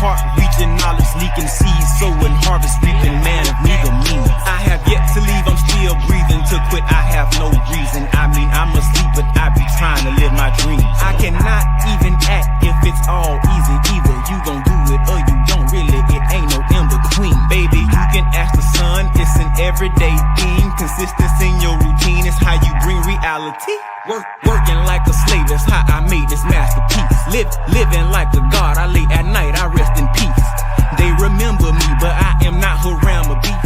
heart reaching, knowledge leaking, seeds sowing, harvest reaping, man of neither means. I have yet to leave, I'm still breathing. To quit, I have no reason. I mean, I'm asleep, but I be trying to live my dream. I cannot even act if it's all easy. Either you gon' do it or you don't. Really, it ain't no in between. Baby, you can ask the sun. It's an everyday theme. Consistency in your routine is how you bring reality. Working like a slave, that's how I made this masterpiece. Living like a god, I lay at night, I rest in peace. They remember me, but I am not Haram or beef.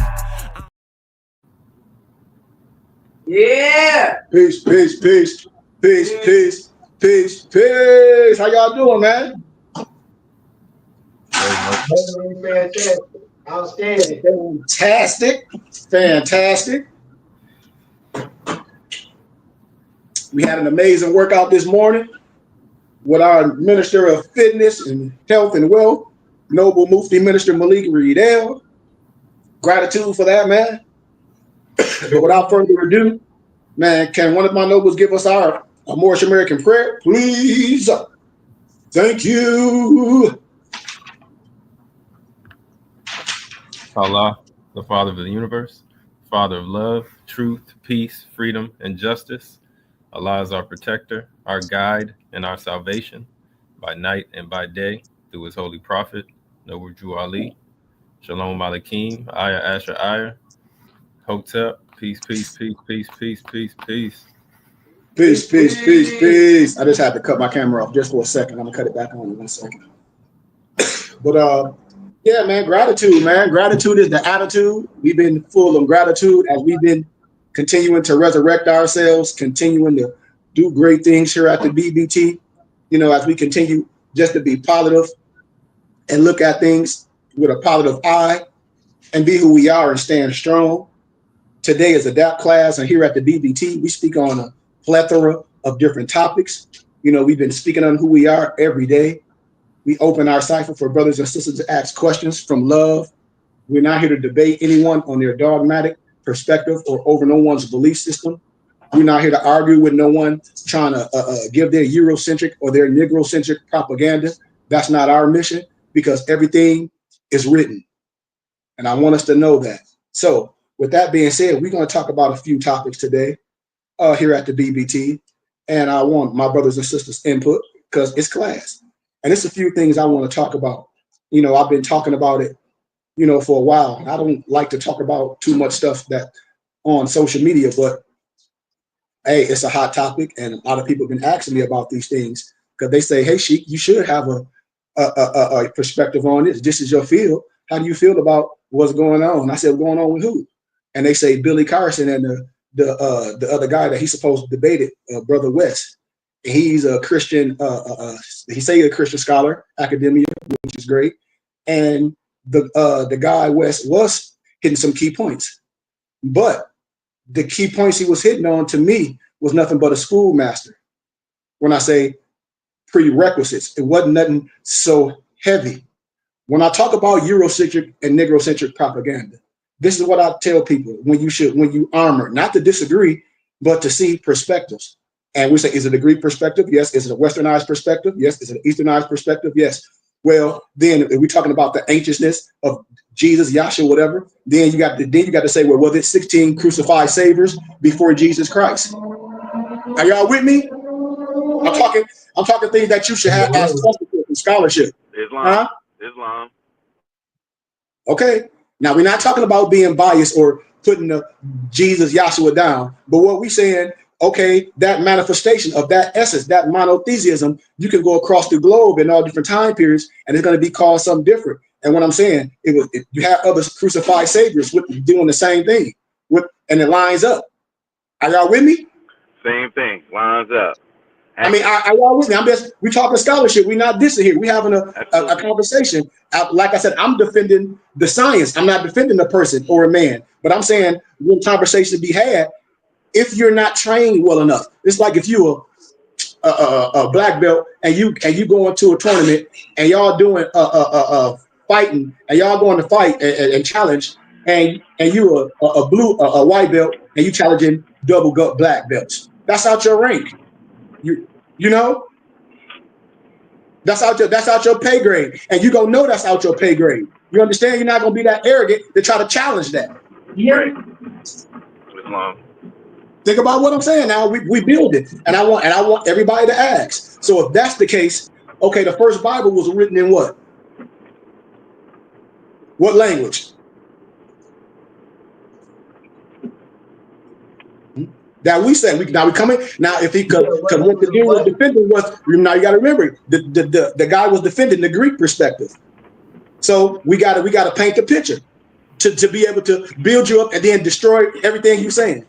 Yeah. Peace, peace, peace, peace, peace, peace, peace. How y'all doing, man? Fantastic. Outstanding. Fantastic. Fantastic. We had an amazing workout this morning with our Minister of Fitness and Health and Wealth, Noble Mufti Minister Malik Riedel. Gratitude for that, man. But without further ado, man, can one of my nobles give us our Moorish American prayer, please? Thank you. Allah, the Father of the universe, Father of love, truth, peace, freedom, and justice. Allah is our protector, our guide, and our salvation by night and by day through his holy prophet, Noble Drew Ali. Shalom Aleichem, Ayah Asher Ayah, Hotep, peace, peace, peace, peace, peace, peace, peace. Peace, peace, peace, peace. I just had to cut my camera off just for a second. I'm gonna cut it back on in 1 second. But yeah, man, gratitude, man. Gratitude is the attitude. We've been full of gratitude as we've been continuing to resurrect ourselves, continuing to do great things here at the BBT. You know, as we continue just to be positive and look at things with a positive eye and be who we are and stand strong. Today is ADEPT class, and here at the BBT, we speak on a plethora of different topics. You know, we've been speaking on who we are every day. We open our cipher for brothers and sisters to ask questions from love. We're not here to debate anyone on their dogmatic perspective or over no one's belief system. We're not here to argue with no one trying to give their Eurocentric or their Negrocentric propaganda. That's not our mission, because everything is written. And I want us to know that. So with that being said, we're going to talk about a few topics today here at the BBT. And I want my brothers and sisters' input because it's class. And it's a few things I want to talk about. You know, I've been talking about it, you know, for a while. I don't like to talk about too much stuff that on social media, but hey, it's a hot topic. And a lot of people have been asking me about these things because they say, hey, Sheikh, you should have a perspective on this. This is your field. How do you feel about what's going on? I said, going on with who? And they say Billy Carson and the other guy that he's supposed to debate it, Brother West. He's a Christian, he say a Christian scholar, academia, which is great. And the guy West was hitting some key points. But the key points he was hitting on to me was nothing but a schoolmaster. When I say prerequisites, it wasn't nothing so heavy. When I talk about Eurocentric and Negrocentric propaganda, this is what I tell people when you armor, not to disagree, but to see perspectives. And we say, is it a Greek perspective? Yes. Is it a Westernized perspective? Yes. Is it an Easternized perspective? Yes. Well, then if we're talking about the ancientness of Jesus, Yahshua, whatever, then you got to say, well, was it 16 crucified saviors before Jesus Christ? Are y'all with me? I'm talking things that you should have as scholarship. Islam. Huh? Islam. Okay. Now we're not talking about being biased or putting the Jesus, Yahshua down, but what we saying, okay, that manifestation of that essence, that monotheism, you can go across the globe in all different time periods, and it's going to be called something different. And what I'm saying, you have other crucified saviors doing the same thing, and it lines up. Are y'all with me? Same thing, lines up. I mean, are y'all with me? We're talking scholarship. We're not dissing here. We're having a conversation. Like I said, I'm defending the science. I'm not defending a person or a man, but I'm saying when conversation be had, if you're not trained well enough, it's like if you're a black belt and you go into a tournament and y'all doing fighting and y'all going to fight and challenge, and you a white belt and you challenging double black belts. That's out your rank. You know. That's out your pay grade, and you gonna know that's out your pay grade. You understand? You're not gonna be that arrogant to try to challenge that. Right. Islam. Think about what I'm saying. Now we build it, and I want everybody to ask. So if that's the case, okay, the first Bible was written in what? What language? That we said now we coming now. If he could, because what the dude was defending was, now you got to remember the guy was defending the Greek perspective. So we got to paint the picture to be able to build you up and then destroy everything you're saying.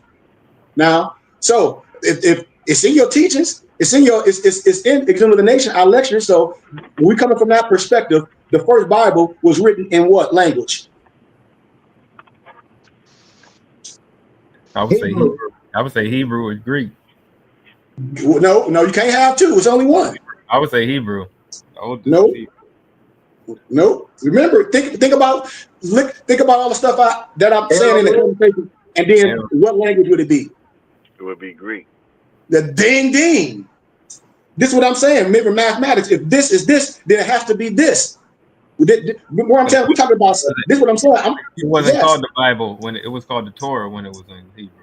Now, so if it's in your teachings, it's in the nation, our lectures. So when we coming from that perspective, the first Bible was written in what language? I would say Hebrew. I would say Hebrew or Greek. No, you can't have two. It's only one. I would say Hebrew. No. Remember, think about all the stuff that I'm saying in the conversation, and then what language would it be? It would be Greek. The ding. This is what I'm saying. Remember mathematics. If this is this, then it has to be this. We're talking about this. Is what I'm saying. It wasn't called the Bible when it was called the Torah when it was in Hebrew.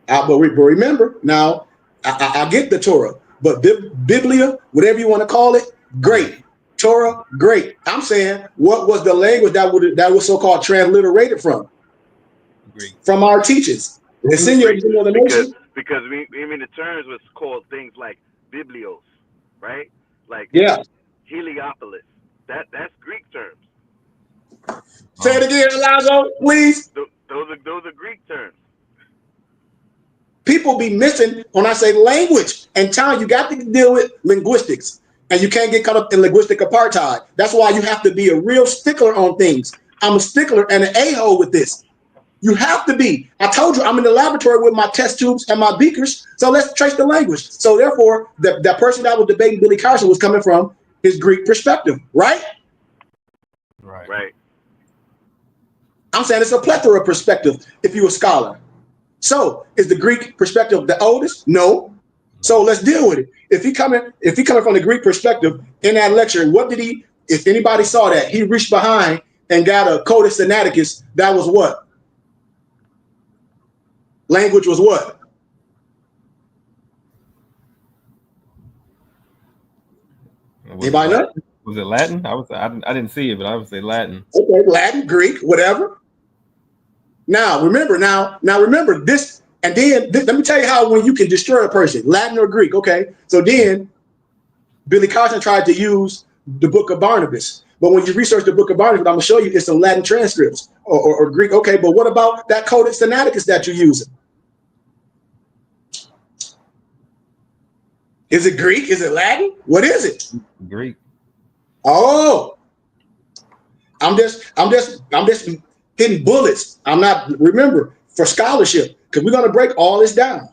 But remember, now I get the Torah, but Biblia, whatever you want to call it, great. Torah, great. I'm saying, what was the language that was so-called transliterated from? Greek. From our teachers. It's in your nation. Because the terms was called things like biblios, right? Like Heliopolis. That's Greek terms. Say it again, Alonzo, please. Those are Greek terms. People be missing when I say language and time. You got to deal with linguistics, and you can't get caught up in linguistic apartheid. That's why you have to be a real stickler on things. I'm a stickler and an a-hole with this. You have to be. I told you I'm in the laboratory with my test tubes and my beakers. So let's trace the language. So therefore, that person that was debating Billy Carson was coming from his Greek perspective, right? Right. I'm saying it's a plethora of perspective if you're a scholar. So is the Greek perspective the oldest? No. So let's deal with it. If he coming from the Greek perspective in that lecture, what did he? If anybody saw that, he reached behind and got a Codex Sinaiticus. That was what? Language was what? Anybody know? Was it Latin? I didn't see it, but I would say Latin. Okay, Latin, Greek, whatever. Now remember this, and then let me tell you how when you can destroy a person, Latin or Greek. Okay, so then Billy Carson tried to use the Book of Barnabas, but when you research the Book of Barnabas, I'm gonna show you it's some Latin transcripts or Greek. Okay, but what about that Codex Sinaiticus that you're using? Is it Greek? Is it Latin? What is it? Greek. Oh, I'm just hitting bullets. I'm not, remember, for scholarship, because we're going to break all this down.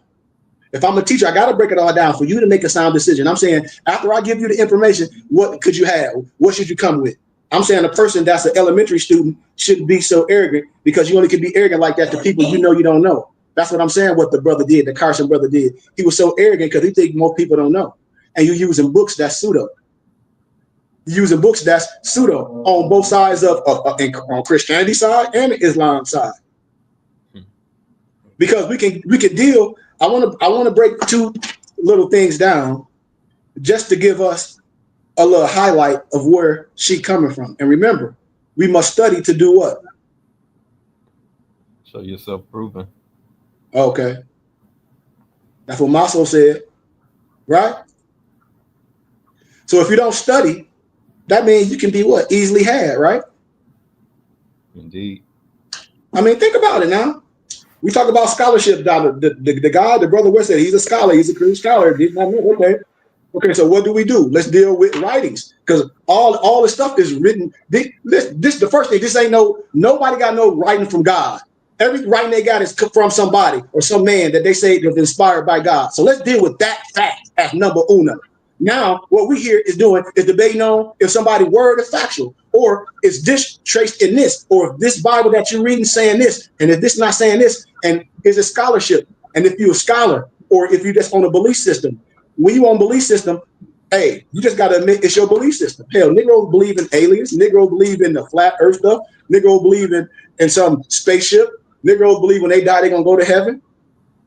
If I'm a teacher, I got to break it all down for you to make a sound decision. I'm saying, after I give you the information, what could you have? What should you come with? I'm saying a person that's an elementary student shouldn't be so arrogant, because you only can be arrogant like that to people you know you don't know. That's what I'm saying, what the brother did, the Carson brother did. He was so arrogant because he think most people don't know. And you're using books that's pseudo. Using books that's pseudo on both sides on Christianity side and the Islam side, because we can deal. I want to break two little things down just to give us a little highlight of where she's coming from. And remember, we must study to do what? Show yourself proven. Okay, that's what Maso said, right? So if you don't study, that means you can be what? Easily had, right? Indeed. I mean, think about it now. We talk about scholarship. The guy, the brother West said he's a scholar. He's a Christian scholar. Okay. So what do? Let's deal with writings, because all the stuff is written. This the first thing. This ain't nobody got no writing from God. Every writing they got is from somebody or some man that they say is inspired by God. So let's deal with that fact as number uno. Now, what we here is doing is debating on if somebody's word is factual, or is this traced in this, or if this Bible that you're reading saying this, and if this not saying this, and is it scholarship? And if you're a scholar, or if you just on a belief system, when you on belief system, Hey, you just got to admit it's your belief system. Hell, Negroes believe in aliens. Negroes believe in the flat earth stuff. Negroes believe in some spaceship. Negroes believe when they die, they're going to go to heaven.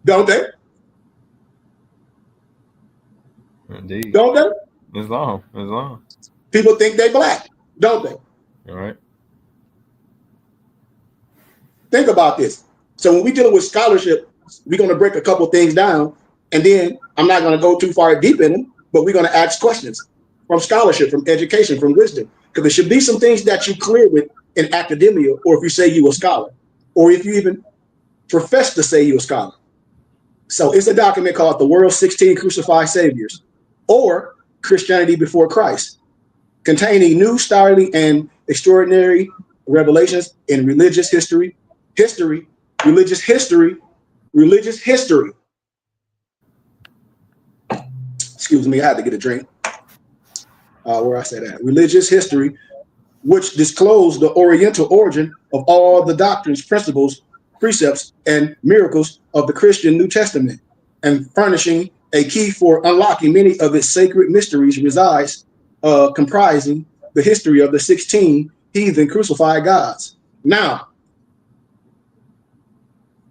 Don't they? Indeed. Don't they? Islam. People think they black. Don't they? All right. Think about this. So when we dealing with scholarship, we're going to break a couple things down. And then I'm not going to go too far deep in them, but we're going to ask questions from scholarship, from education, from wisdom. Because there should be some things that you clear with in academia, or if you say you a scholar, or if you even profess to say you a scholar. So it's a document called The World's 16 Crucified Saviors, or Christianity Before Christ, containing new, startling, and extraordinary revelations in religious history, religious history. Excuse me, I had to get a drink. Where I said that. Religious history, which disclosed the oriental origin of all the doctrines, principles, precepts, and miracles of the Christian New Testament, and furnishing a key for unlocking many of its sacred mysteries resides, comprising the history of the 16 heathen crucified gods. Now,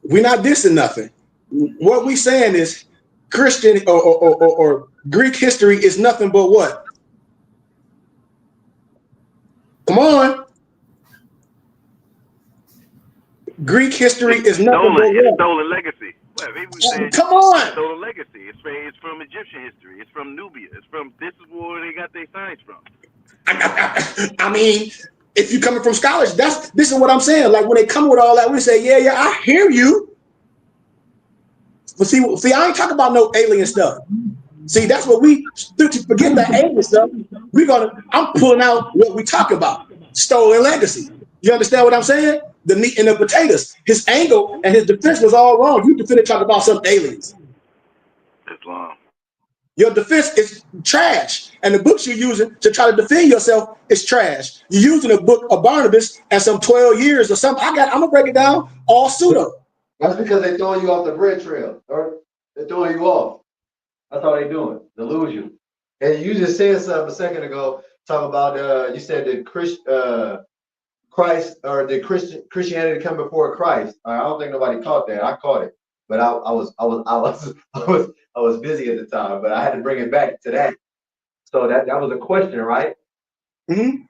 we're not dissing nothing. What we saying is Christian or Greek history is nothing but what? Come on. Greek history is nothing but what? Stolen legacy. Well, maybe we say come on. Stolen legacy. It's from Egyptian history. It's from Nubia. It's from, this is where they got their science from. I mean, if you're coming from scholars, this is what I'm saying. Like when they come with all that, we say, yeah, I hear you. But see, I ain't talking about no alien stuff. See, that's what we forget, that alien stuff. I'm pulling out what we talk about. Stolen legacy. You understand what I'm saying? The meat and the potatoes. His angle and his defense was all wrong. You defended talking about some aliens. Islam. Your defense is trash. And the books you're using to try to defend yourself is trash. You're using a book of Barnabas and some 12 years or something. I'm gonna break it down all pseudo. That's because they're throwing you off the bread trail, or they're throwing you off. That's all they're doing, delude you. And you just said something a second ago, talk about you said that Christ or the Christianity come before Christ. I don't think nobody caught that. I caught it, but I was busy at the time, but I had to bring it back to that. So that was a question, right? Mm-hmm.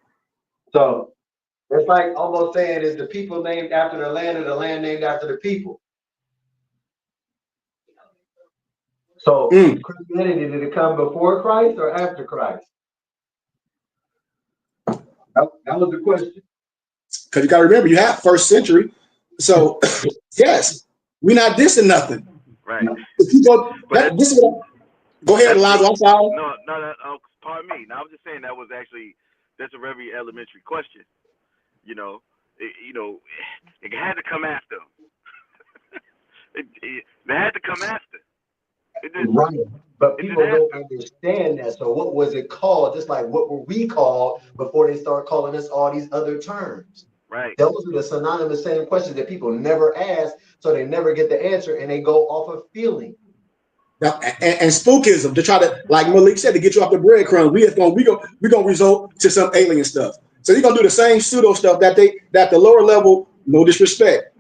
So it's like almost saying, is the people named after the land or the land named after the people? So Christianity, did it come before Christ or after Christ? That was the question. Because you got to remember, you have first century. So, yes, we're not dissing nothing. Right. If you go, go ahead, Alonzo. I'm sorry. No, pardon me. Now, I was just saying that's a very elementary question. You know, it had to come after. It had to come after. Right. But people don't understand that. So what was it called? Just like what were we called before they start calling us all these other terms? Right. Those are the synonymous same questions that people never ask, so they never get the answer, and they go off of feeling. Now, and spookism to try to, like Malik said, to get you off the breadcrumb. We're gonna resort to some alien stuff. So you're gonna do the same pseudo stuff that the lower level, no disrespect.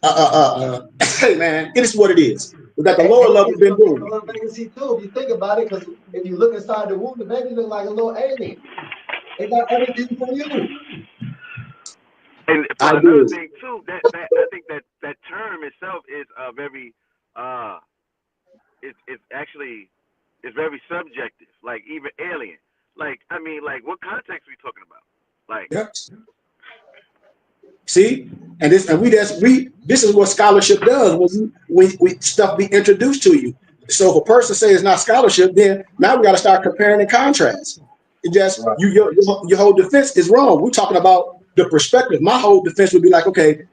Hey man, it is what it is. That the lower level been doing. Legacy too, if you think about it, because if you look inside the womb, the baby look like a little alien. They got everything for you. And another thing too, that I think that term itself is very it's very subjective. Like even alien. Like I mean, like what context are we talking about? Like yep. See, this is what scholarship does when stuff be introduced to you. So if a person says it's not scholarship, then now we got to start comparing and contrast. It just your whole defense is wrong. We're talking about the perspective. My whole defense would be like, okay,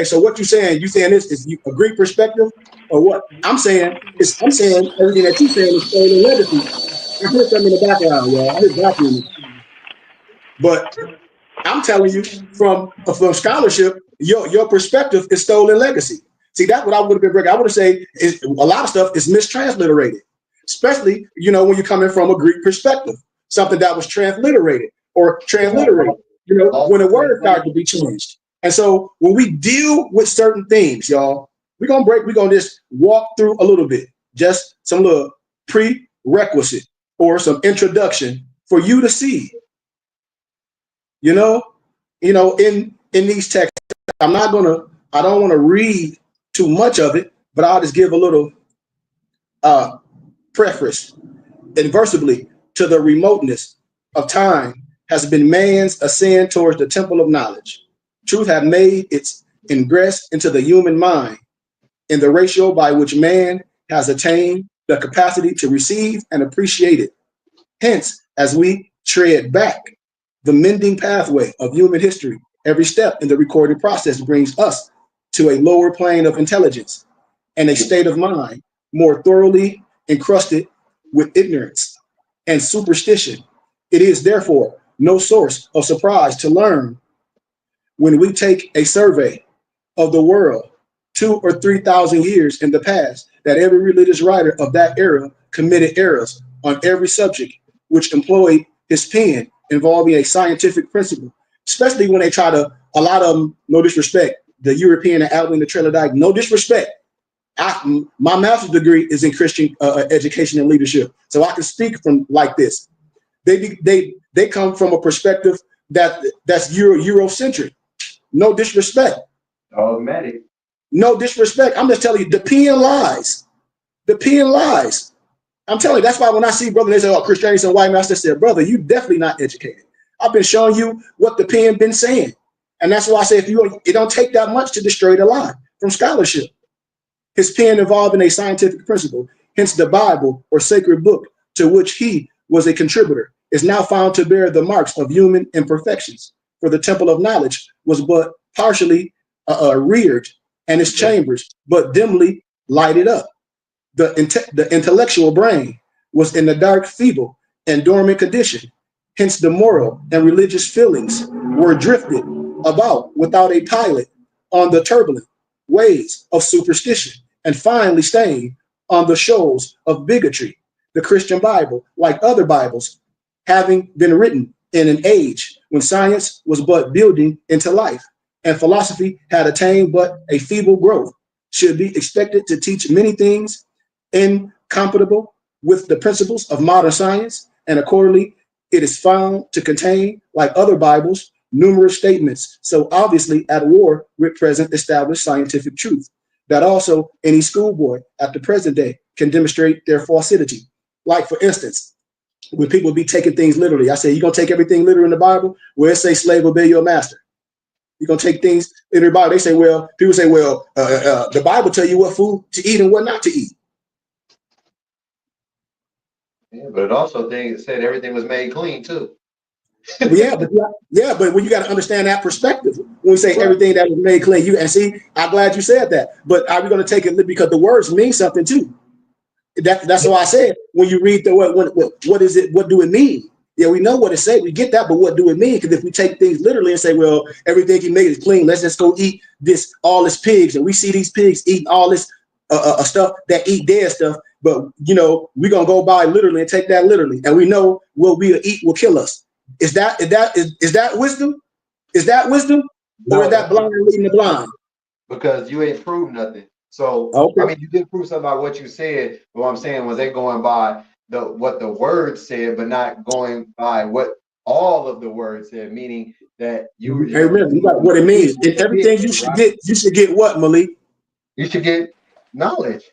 so what you saying? You saying this is a Greek perspective, or what? I'm saying everything that you saying is stolen legacy. I hear something in the background, y'all. I hear vacuuming. But I'm telling you, from scholarship, your perspective is stolen legacy. See, that's what I would have been breaking. I would have said a lot of stuff is mistransliterated. especially, you know, when you're coming from a Greek perspective, something that was transliterated or transliterated, you know, when a word started to be changed. And so when we deal with certain things, y'all, we're gonna just walk through a little bit, just some little prerequisite or some introduction for you to see, you know, in these texts. I don't want to read too much of it, but I'll just give a little preface. Inversely to the remoteness of time has been man's ascent towards the temple of knowledge. Truth have made its ingress into the human mind in the ratio by which man has attained the capacity to receive and appreciate it. Hence, as we tread back the mending pathway of human history, every step in the recorded process brings us to a lower plane of intelligence and a state of mind more thoroughly encrusted with ignorance and superstition. It is therefore no source of surprise to learn when we take a survey of the world 2,000 or 3,000 years in the past that every religious writer of that era committed errors on every subject which employed his pen involving a scientific principle, especially when they try to, a lot of them, no disrespect, the European and Alvin, the Trelodite, no disrespect. My master's degree is in Christian education and leadership, so I can speak from like this. They come from a perspective that's Eurocentric. No disrespect. Automatic. No disrespect. I'm just telling you, the pen lies. The pen lies. I'm telling you, that's why when I see brother, they say, "Oh, Christianity is some white man," I said, "Brother, you definitely not educated. I've been showing you what the pen been saying, and that's why I say it don't take that much to destroy the lie from scholarship." His pen involved in a scientific principle, hence the Bible or sacred book to which he was a contributor is now found to bear the marks of human imperfections. For the temple of knowledge was but partially reared, and its chambers but dimly lighted up. The intellectual brain was in the dark, feeble, and dormant condition. Hence the moral and religious feelings were drifted about without a pilot on the turbulent waves of superstition, and finally staying on the shoals of bigotry. The Christian Bible, like other Bibles, having been written in an age when science was but building into life and philosophy had attained but a feeble growth, should be expected to teach many things incompatible with the principles of modern science, and accordingly it is found to contain, like other Bibles, numerous statements so obviously at war with present established scientific truth that also any schoolboy at the present day can demonstrate their falsity. Like, for instance, when people be taking things literally, I say, "You gonna take everything literal in the Bible? Where it say slave obey your master. You're gonna take things in the Bible." They say, well, people say, well, the Bible tell you what food to eat and what not to eat. Yeah, but it also said everything was made clean too. But when you got to understand that perspective, when we say everything that was made clean, and see, I'm glad you said that. But are we going to take it because the words mean something too? That's why I said when you read the what is it? What do it mean? Yeah, we know what it say. We get that, but what do it mean? Because if we take things literally and say, well, everything he made is clean, let's just go eat all this pigs, and we see these pigs eating all this stuff that eat dead stuff. But we're gonna go by literally and take that literally, and we know what we eat will kill us. Is that wisdom? Is that wisdom? No, or is that blind leading the blind? Because you ain't proved nothing. So okay. I mean, you did prove something about what you said. But what I'm saying was they going by what the word said, but not going by what all of the words said. Meaning that you got what it means. In everything you should get what, Malik? You should get knowledge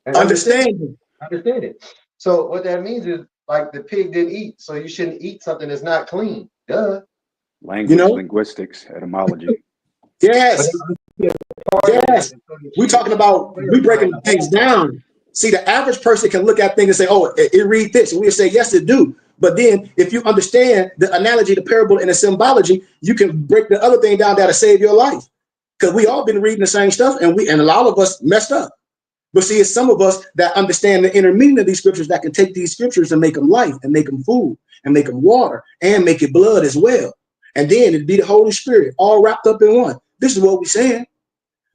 and understanding. Understand it. So what that means is, like, the pig didn't eat, so you shouldn't eat something that's not clean. Duh. Language, linguistics, etymology. Yes. Yes. We're talking about, we breaking things down. See, the average person can look at things and say, oh, it read this. And we say, yes, it do. But then if you understand the analogy, the parable, and the symbology, you can break the other thing down that'll save your life. Because we all been reading the same stuff, and a lot of us messed up. But see, it's some of us that understand the inner meaning of these scriptures that can take these scriptures and make them life, and make them food, and make them water, and make it blood as well. And then it'd be the Holy Spirit all wrapped up in one. This is what we're saying.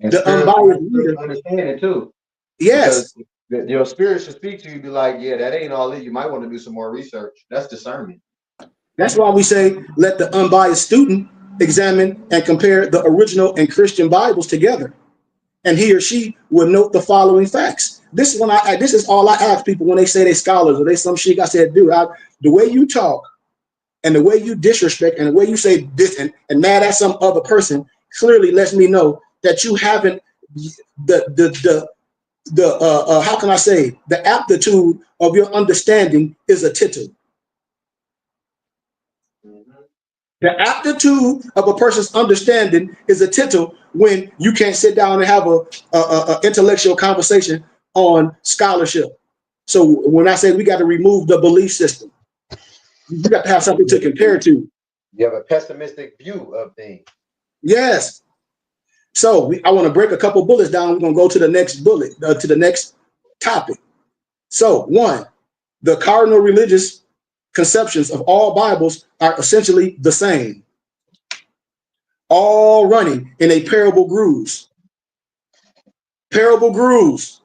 And the unbiased leader understand it too. Yes. Your spirit should speak to you, be like, yeah, that ain't all it. You might want to do some more research. That's discernment. That's why we say let the unbiased student examine and compare the original and Christian Bibles together, and he or she will note the following facts. This is this is all I ask people when they say they scholars or they some Sheikh. I said, dude, the way you talk and the way you disrespect and the way you say this and mad at some other person clearly lets me know that you haven't the how can I say, the aptitude of your understanding is a tittle. The aptitude of a person's understanding is a tittle when you can't sit down and have a intellectual conversation on scholarship. So when I say we got to remove the belief system, you got to have something to compare to. You have a pessimistic view of things. Yes. So I want to break a couple bullets down. We're going to go to the next bullet, to the next topic. So 1, the cardinal religious conceptions of all Bibles are essentially the same, all running in a parable grooves. Parable grooves.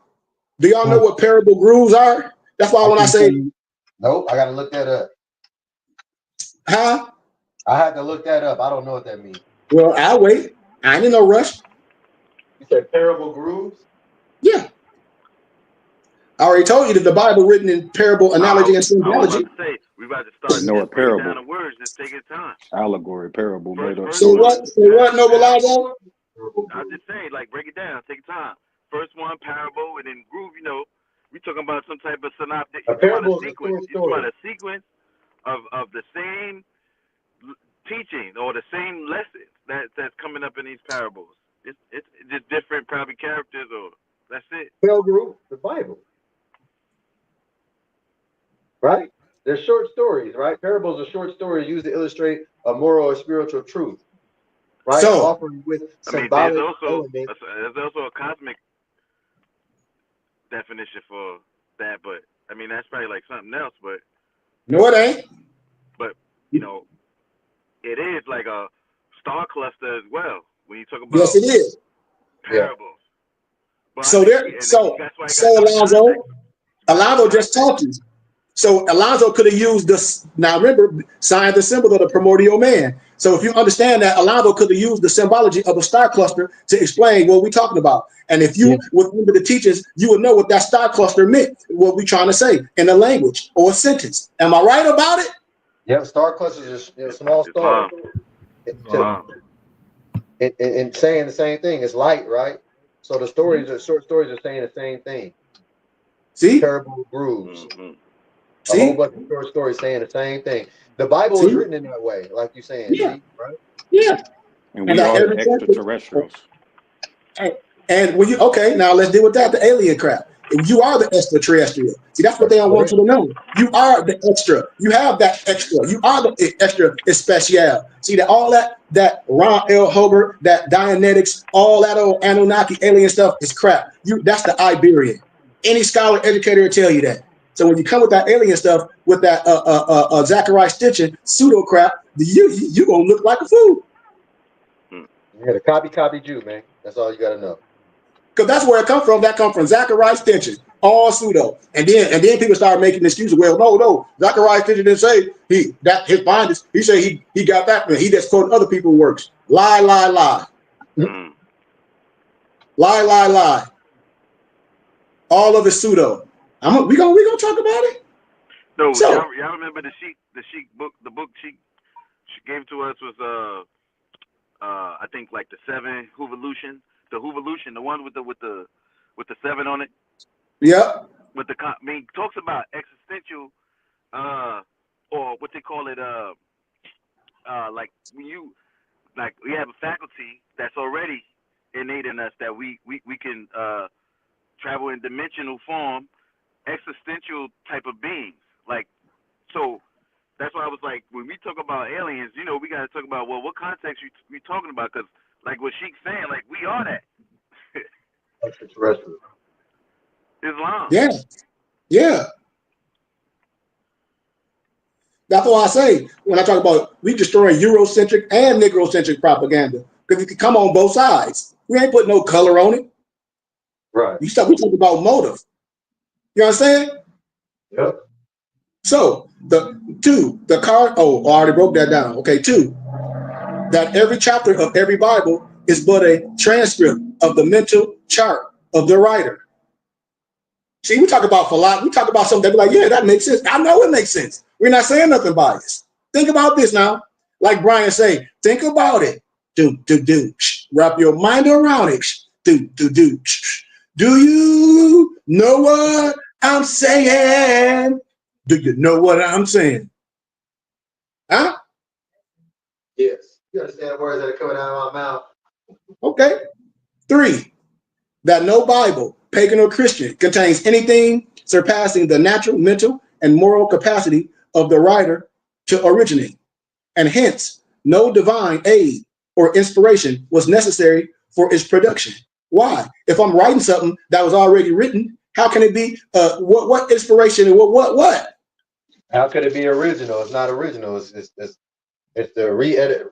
Do y'all know what parable grooves are? That's why when I say, nope, I gotta look that up. Huh? I had to look that up. I don't know what that means. Well, I'll wait. I ain't in no rush. You said parable grooves? Yeah. I already told you that the Bible written in parable, analogy, and symbology. I was about to say, we about to start know a parable. down the words. Just take your time. Allegory, parable, made up. So what, Noble Lago? I was just saying, like, break it down. Take your time. First one, parable, and then groove, we talking about some type of synoptic. A parable is a sequence. story. You're about a sequence of the same teaching or the same lesson that's coming up in these parables. It's just different probably characters, or that's it. Tell group, the Bible. Right? They're short stories, right? Parables are short stories used to illustrate a moral or spiritual truth. Right? So, often with symbolic elements. There's also a cosmic definition for that, but I mean that's probably like something else, but no, it ain't. But it is like a star cluster as well when you talk about yes, it is parables. Yeah. So Alonzo just talked to you. So Alonzo could have used this. Now remember, sign the symbol of the primordial man. So if you understand that, Alonzo could have used the symbology of a star cluster to explain what we're talking about. And if you would remember the teachings, you would know what that star cluster meant, what we're trying to say in a language or a sentence. Am I right about it? Yeah, star clusters are small stars. And saying the same thing. It's light, right? So the stories are short stories are saying the same thing. See? Parable grooves. Mm-hmm. A whole bunch of short stories saying the same thing. The Bible is written in that way, like you're saying. Yeah. See, right? Yeah. And we are the extraterrestrials. And when now let's deal with that, the alien crap. You are the extraterrestrial. See, that's what they don't want you to know. You are the extra. You have that extra. You are the extra especial. See that all that Ron L. Hubbard, that Dianetics, all that old Anunnaki alien stuff is crap. That's the Iberian. Any scholar educator will tell you that. So when you come with that alien stuff, with that Zachariah Stitchin pseudo crap, you gonna look like a fool. Yeah, the copy Jew, man. That's all you gotta know. Because that's where it comes from. That comes from Zachariah Stitchin, all pseudo. And then people start making excuses. Well, no, Zachariah Stitchin didn't say his findings. He said he got that. He just quoted other people's works. Lie. Mm. Lie. All of it pseudo. We gonna talk about it. No, so, y'all remember the Sheikh book? The book she gave to us was I think like the 7 Hoovolution, the one with the 7 on it. Yeah. With talks about existential, or what they call it, like when we have a faculty that's already innate in us that we can travel in dimensional form. Existential type of beings, so that's why I was like, when we talk about aliens, we got to talk about what context we talking about, because like what Sheik's saying, like we are that extraterrestrial. Islam. Yeah. That's why I say when I talk about we destroying Eurocentric and Negrocentric propaganda, because it can come on both sides. We ain't putting no color on it. Right. We talk about motive. You understand? Yep. So I already broke that down. Okay, 2, that every chapter of every Bible is but a transcript of the mental chart of the writer. See, we talk about philosophy, we talk about something that be like, yeah, that makes sense. I know it makes sense. We're not saying nothing biased. Think about this now. Like Brian say, think about it. Wrap your mind around it. Do you know what I'm saying? Do you know what I'm saying? Huh? Yes. You understand words that are coming out of my mouth? Okay. 3, that no Bible, pagan or Christian, contains anything surpassing the natural, mental, and moral capacity of the writer to originate, and hence no divine aid or inspiration was necessary for its production. Why? If I'm writing something that was already written, how can it be what inspiration and what? How could it be original? It's not original. It's the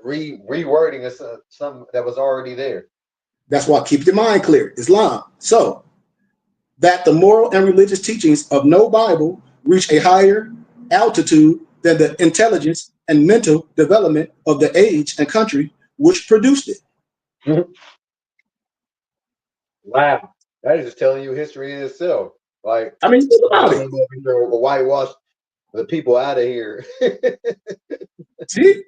rewording of something that was already there. That's why keep your mind clear. Islam. So that the moral and religious teachings of no Bible reach a higher altitude than the intelligence and mental development of the age and country which produced it. Wow. That is just telling you history in itself. Like, I mean, think about it. Whitewash the people out of here. See?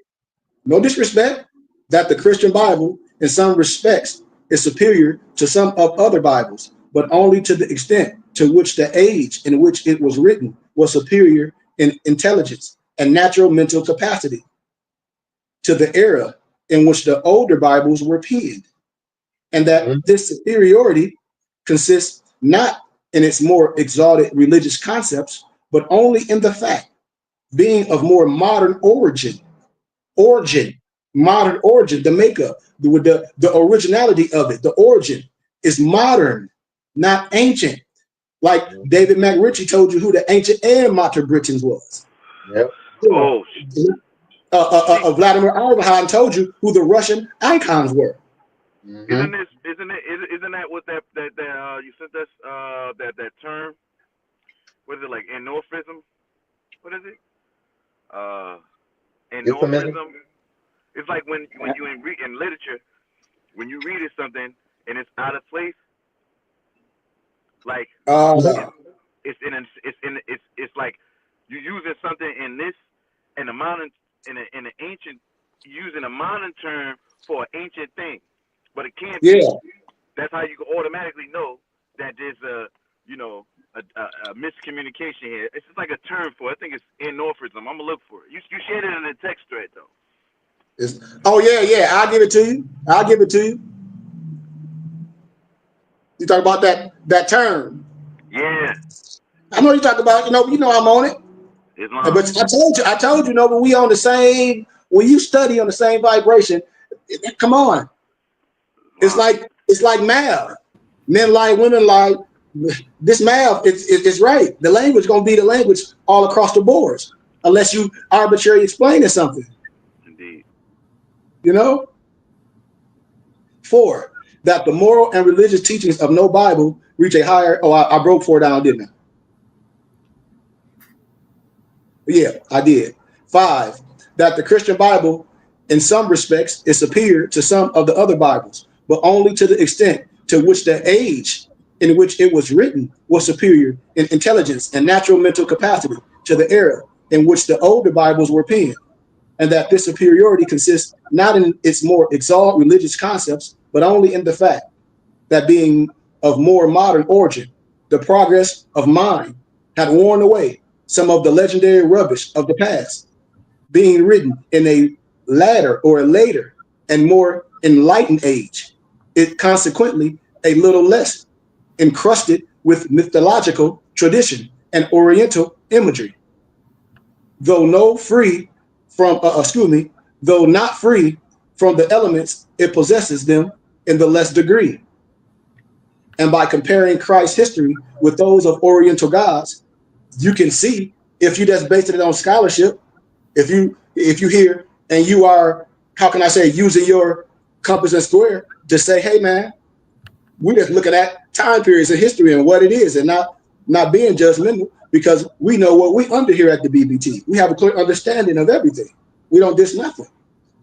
No disrespect, that the Christian Bible, in some respects, is superior to some of other Bibles, but only to the extent to which the age in which it was written was superior in intelligence and natural mental capacity to the era in which the older Bibles were penned, and that this superiority consists not in its more exalted religious concepts, but only in the fact being of more modern origin, the makeup, the originality of it, the origin is modern, not ancient. Like David McRitchie told you who the ancient and modern Britons was. Yep. Oh, Vladimir Arvahan told you who the Russian icons were. Isn't that what that you sent us that term? What is it, like anamorphism? What is it? Anamorphism. It's like when you in literature, when you read something and it's out of place, like it's like you using something in this in a modern in an ancient using a modern term for an ancient thing, but it can't be. That's how you can automatically know that there's a miscommunication here. It's just like a term for it. I think it's anamorphism. I'm gonna look for it. You shared it in the text thread though. I'll give it to you. You talk about that term. Yeah. I know you talk about, you know I'm on it. Islam. But I told you, but we on the same, when you study on the same vibration, come on. It's like math. Men lie, women lie. This math, it's right. The language gonna be the language all across the boards, unless you arbitrarily explaining something. Indeed. 4, that the moral and religious teachings of no Bible reach a higher. I broke 4 down, didn't I? Yeah, I did. 5, that the Christian Bible, in some respects, is superior to some of the other Bibles, but only to the extent to which the age in which it was written was superior in intelligence and natural mental capacity to the era in which the older Bibles were penned, and that this superiority consists not in its more exalted religious concepts, but only in the fact that being of more modern origin, the progress of mind had worn away some of the legendary rubbish of the past, being written in a later and more enlightened age. It consequently a little less encrusted with mythological tradition and oriental imagery, though not free from the elements it possesses them in the less degree. And by comparing Christ's history with those of Oriental gods, you can see, if you just based it on scholarship, if you hear and you are, how can I say, using your compass and square to say, hey man, we're just looking at time periods of history and what it is, and not not being judgmental, because we know what we under here at the BBT. We have a clear understanding of everything. We don't diss nothing.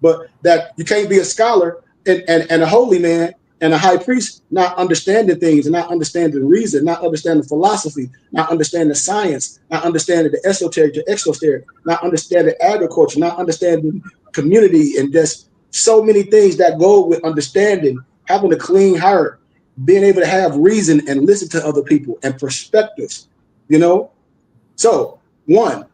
But that you can't be a scholar and a holy man and a high priest not understanding things and not understanding reason, not understanding philosophy, not understanding science, not understanding the esoteric, the exoteric, not understanding agriculture, not understanding community, and there's so many things that go with understanding, having a clean heart, being able to have reason and listen to other people and perspectives, you know? So, one,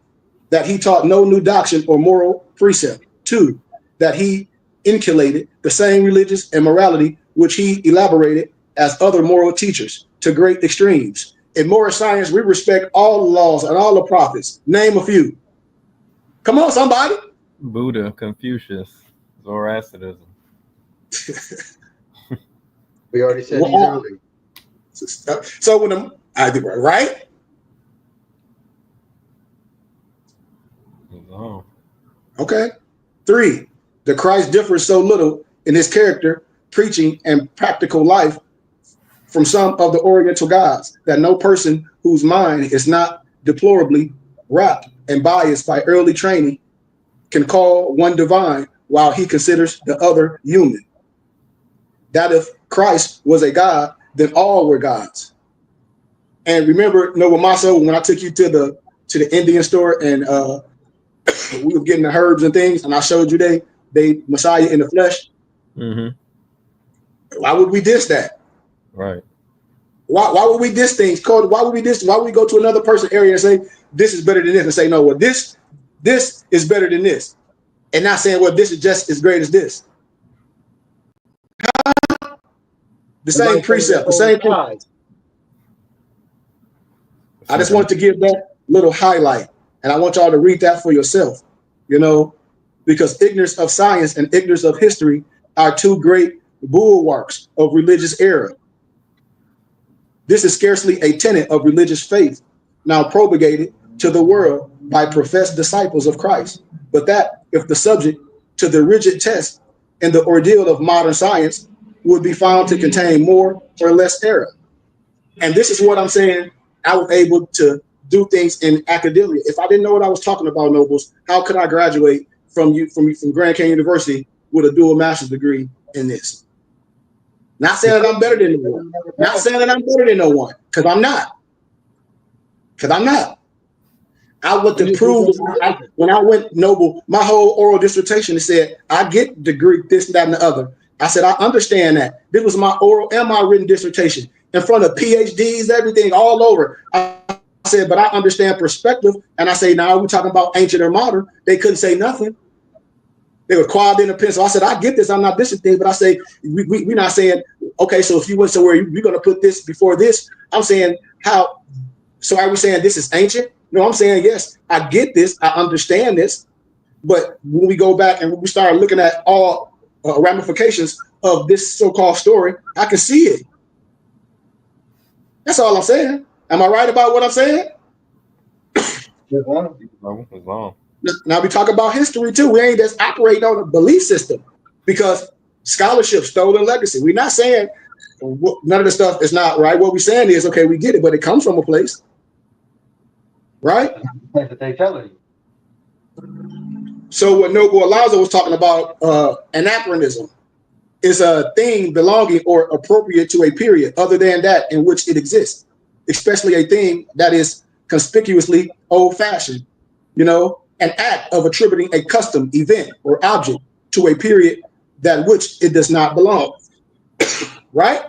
that he taught no new doctrine or moral precept. Two, that he inculcated the same religious and morality which he elaborated as other moral teachers to great extremes. In moral science, we respect all the laws and all the prophets. Name a few. Come on, somebody. Buddha, Confucius, Zoroastrianism. We already said these earlier. So when I did right? Oh. Okay. 3, the Christ differs so little in his character, preaching, and practical life from some of the Oriental gods that no person whose mind is not deplorably wrapped and biased by early training can call one divine while he considers the other human. That if Christ was a god, then all were gods. And remember, Novamaso, when I took you to the Indian store and we were getting the herbs and things, and I showed you they Messiah in the flesh. Mm-hmm. Why would we diss that? Right. Why would we diss things? Code. Why would we diss? Why would we go to another person area and say this is better than this, and say no, well this is better than this, and not saying well this is just as great as this. The same precept, the same thing. I just wanted to give that little highlight, and I want y'all to read that for yourself, you know, because ignorance of science and ignorance of history are two great bulwarks of religious error. This is scarcely a tenet of religious faith, now propagated to the world by professed disciples of Christ, but that if the subject to the rigid test and the ordeal of modern science would be found to contain more or less error. And this is what I'm saying. I was able to do things in academia. If I didn't know what I was talking about, Nobles, how could I graduate from Grand Canyon University with a dual master's degree in this? Not saying that I'm better than anyone. Not saying that I'm better than no one, because I'm not. I went to prove when I went Noble, my whole oral dissertation, it said, I get the Greek, this, that, and the other. I said, I understand that. This was my oral and my written dissertation in front of PhDs, everything all over. I said, but I understand perspective. And I say, now we're talking about ancient or modern. They couldn't say nothing. They were quiet in a pencil. I said, I get this. I'm not this thing, but I say, we're not saying, okay, so if you went somewhere, you're going to put this before this. I'm saying how, so are we saying this is ancient? No, I'm saying, yes, I get this. I understand this. But when we go back and we start looking at all ramifications of this so-called story, I can see it. That's all I'm saying. Am I right about what I'm saying? Long. Now we talk about history too. We ain't just operating on a belief system, because scholarship, stolen legacy. We're not saying none of the stuff is not right. What we're saying is, okay, we get it, but it comes from a place, right? That's what they telling you. So what Noble Alonzo was talking about, anachronism, is a thing belonging or appropriate to a period other than that in which it exists, especially a thing that is conspicuously old-fashioned, you know, an act of attributing a custom, event, or object to a period that which it does not belong. Right?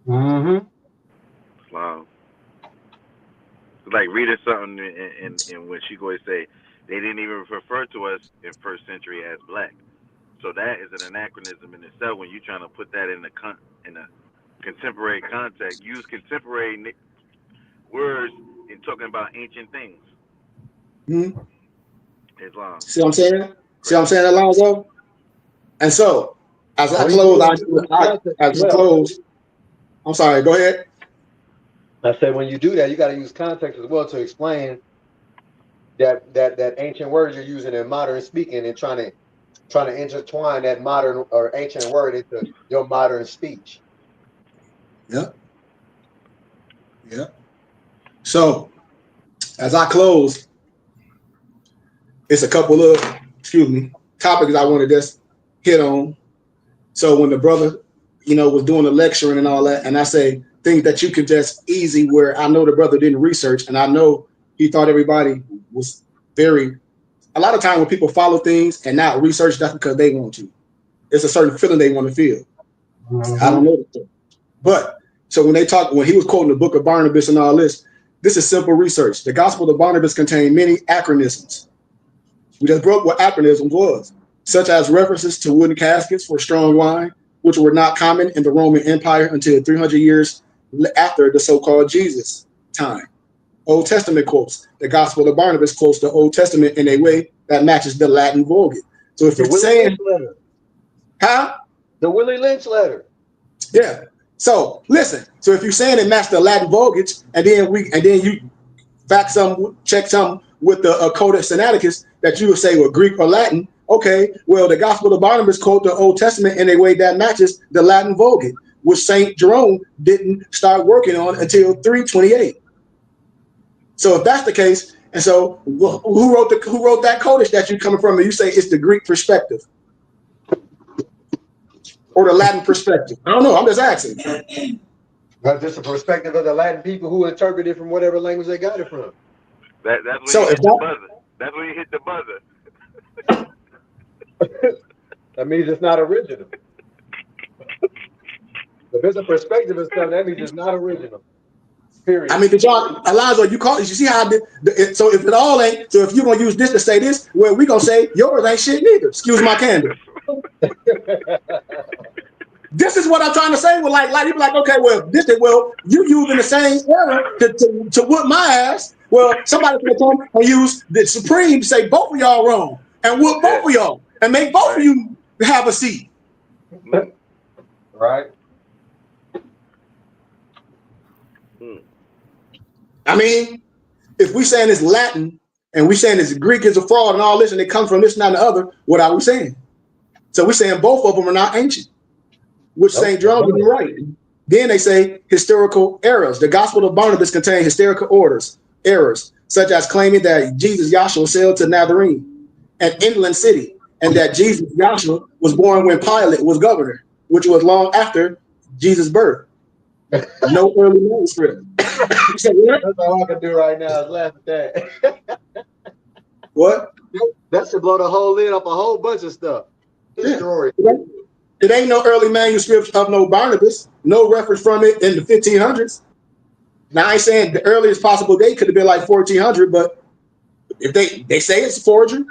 Mm-hmm. Wow. Like reading something in when she always say they didn't even refer to us in first century as black. So that is an anachronism in itself when you're trying to put that in a contemporary context. Use contemporary words in talking about ancient things. Mm-hmm. Islam. See what I'm saying? See what I'm saying, Alonzo? And so, as I close, I'm sorry, go ahead. I said, when you do that, you got to use context as well to explain that ancient word you're using in modern speaking and trying to intertwine that modern or ancient word into your modern speech. Yeah. Yeah. So as I close, it's a couple of topics I want to just hit on. So when the brother, was doing the lecturing and all that, and I say things that you can just easy, where I know the brother didn't research, and I know he thought everybody was a lot of time when people follow things and not research, that's because they want to. It's a certain feeling they want to feel. I don't know. But so when he was quoting the book of Barnabas and all this is simple research. The Gospel of Barnabas contained many acronyms. We just broke what acronyms was, such as references to wooden caskets for strong wine, which were not common in the Roman Empire until 300 years after the so-called Jesus time. Old Testament quotes. The Gospel of Barnabas quotes the Old Testament in a way that matches the Latin Vulgate. So if you're saying, the Willie Lynch letter. Yeah. So listen. So if you're saying it matches the Latin Vulgate, and then you check some with the Codex Sinaiticus that you would say were Greek or Latin. Okay. Well, the Gospel of Barnabas quote the Old Testament in a way that matches the Latin Vulgate, which Saint Jerome didn't start working on until 328. So if that's the case, and so who wrote that codex that you're coming from, and you say it's the Greek perspective or the Latin perspective? I don't know. I'm just asking. That's just the perspective of the Latin people who interpret it from whatever language they got it from. That's when you hit the buzzer. That's when you hit the buzzer. That means it's not original. If it's a perspective of stuff, that means it's not original. Period. I mean, Alonzo, you see how so if it all ain't, so if you're gonna use this to say this, well, we gonna say yours ain't shit neither. Excuse my candor. This is what I'm trying to say. Well, like you be like, okay, well, you using the same error to whip my ass. Well, somebody's gonna come and use the Supreme to say both of y'all wrong and whoop both of y'all and make both of you have a seat. Right. I mean, if we saying it's Latin and we saying it's Greek is a fraud and all this, and it comes from this and that and the other, what are we saying? So we're saying both of them are not ancient, which St. Jerome would be right. Then they say historical errors. The Gospel of Barnabas contains historical errors, such as claiming that Jesus Yahshua sailed to Nazarene, an inland city, and that Jesus Yahshua was born when Pilate was governor, which was long after Jesus' birth. No early manuscript. That's all I can do right now is laugh at that. What? That should blow the whole lid off a whole bunch of stuff. Story. It ain't no early manuscripts of no Barnabas. No reference from it in the 1500s. Now I ain't saying the earliest possible date could have been like 1400, but if they say it's a forgery,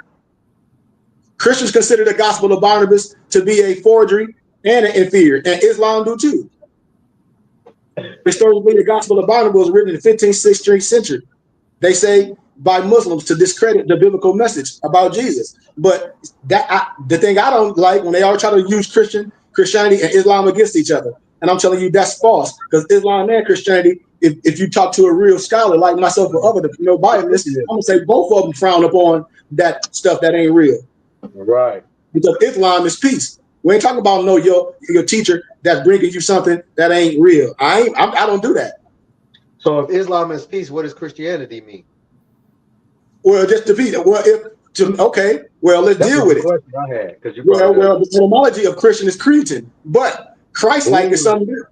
Christians consider the Gospel of Barnabas to be a forgery and an inferior, and Islam do too. Historically, the Gospel of Barnabas was written in the 15th, 16th century. They say by Muslims to discredit the biblical message about Jesus. But the thing I don't like when they all try to use Christianity and Islam against each other. And I'm telling you that's false, because Islam and Christianity, if you talk to a real scholar like myself or other, Bible, I'm gonna say both of them frown upon that stuff that ain't real. Right. Because Islam is peace. We ain't talking about your teacher that's bringing you something that ain't real. I don't do that. So if Islam is peace, what does Christianity mean? Well, just to be okay. Well, let's deal with it. I had, well, the etymology of Christian is Cretan, but Christ-like is something different.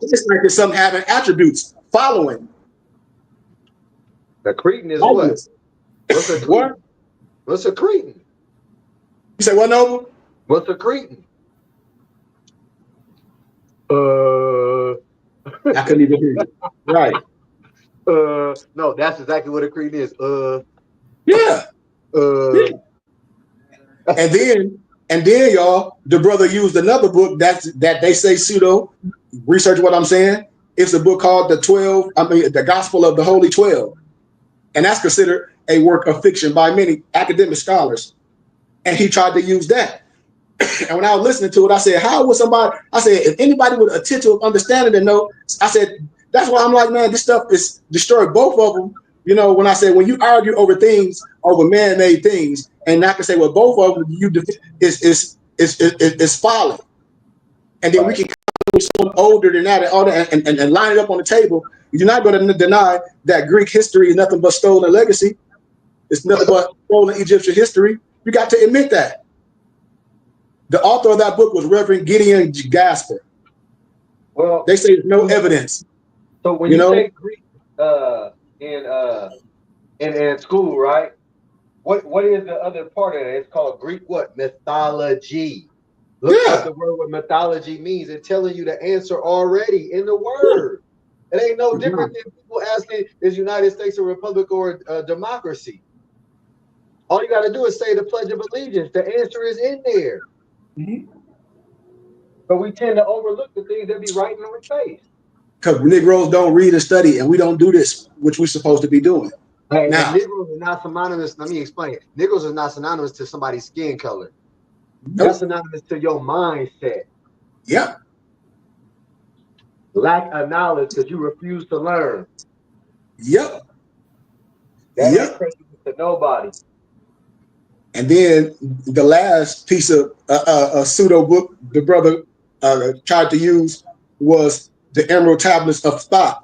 It's like it's something having attributes following. The Cretan is what? What's a Cretan? What's a Cretan? You say what, Noble? What's a Cretan? I couldn't even hear you. Right. No, that's exactly what a Cretan is. Yeah. And then y'all, the brother used another book that they say pseudo. Research what I'm saying. It's a book called the Gospel of the Holy 12. And that's considered a work of fiction by many academic scholars. And he tried to use that. And when I was listening to it, I said, if anybody with a tittle of understanding and know, I said, that's why I'm like, man, this stuff is destroyed both of them. When I say, when you argue over things, over man-made things, and I can say, well, both of them, is folly. And then we can come with someone older than that and all that and line it up on the table. You're not going to deny that Greek history is nothing but stolen legacy. It's nothing but stolen Egyptian history. You got to admit that. The author of that book was Reverend Gideon Gasper. Well, they say there's no evidence. So when you say Greek in school, right? What is the other part of it? It's called Greek what? Mythology. Look up the word what mythology means. It's telling you the answer already in the word. It ain't no different than people asking, is United States a republic or a democracy? All you got to do is say the Pledge of Allegiance. The answer is in there. But we tend to overlook the things that be right in our face. Because Negroes don't read and study, and we don't do this, which we're supposed to be doing. Hey, now, Negroes are not synonymous. Let me explain. Negroes are not synonymous to somebody's skin color. Nope. That's synonymous to your mindset. Yep. Lack of knowledge because you refuse to learn. Yep. That ain't prejudice to nobody. And then the last piece of a pseudo book the brother tried to use was the Emerald Tablets of Thoth,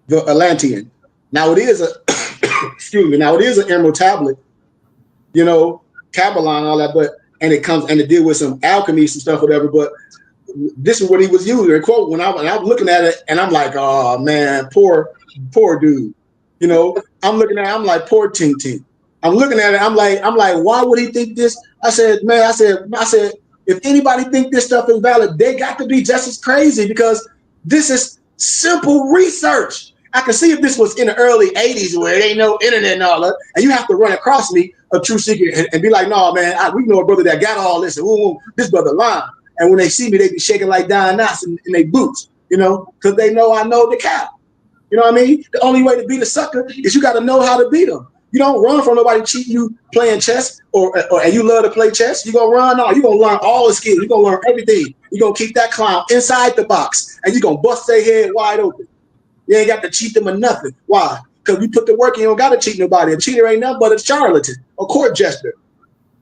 the Atlantean. Now it is a excuse me. Now it is an emerald tablet, you know, Kabbalah and all that, but and it comes and it deal with some alchemy, some stuff, whatever. But this is what he was using. And quote, when I was looking at it, and I'm like, oh man, poor dude. You know, I'm looking at it, I'm like, poor Ting Ting. I'm looking at it, I'm like, why would he think this? I said, if anybody think this stuff is valid, they got to be just as crazy because this is simple research. I can see if this was in the early 80s where there ain't no internet and all that, and you have to run across me a true secret and be like, no, man, we know a brother that got all this, and this brother lying. And when they see me, they be shaking like Dionysus in their boots, you know, because they know I know the cap. You know what I mean? The only way to beat a sucker is you got to know how to beat them. You don't run from nobody cheating you playing chess and you love to play chess. You're going to run on. You're going to learn all the skills. You're going to learn everything. You're going to keep that clown inside the box, and you're going to bust their head wide open. You ain't got to cheat them or nothing. Why? Because we put the work in. You don't got to cheat nobody. A cheater ain't nothing but a charlatan, a court jester.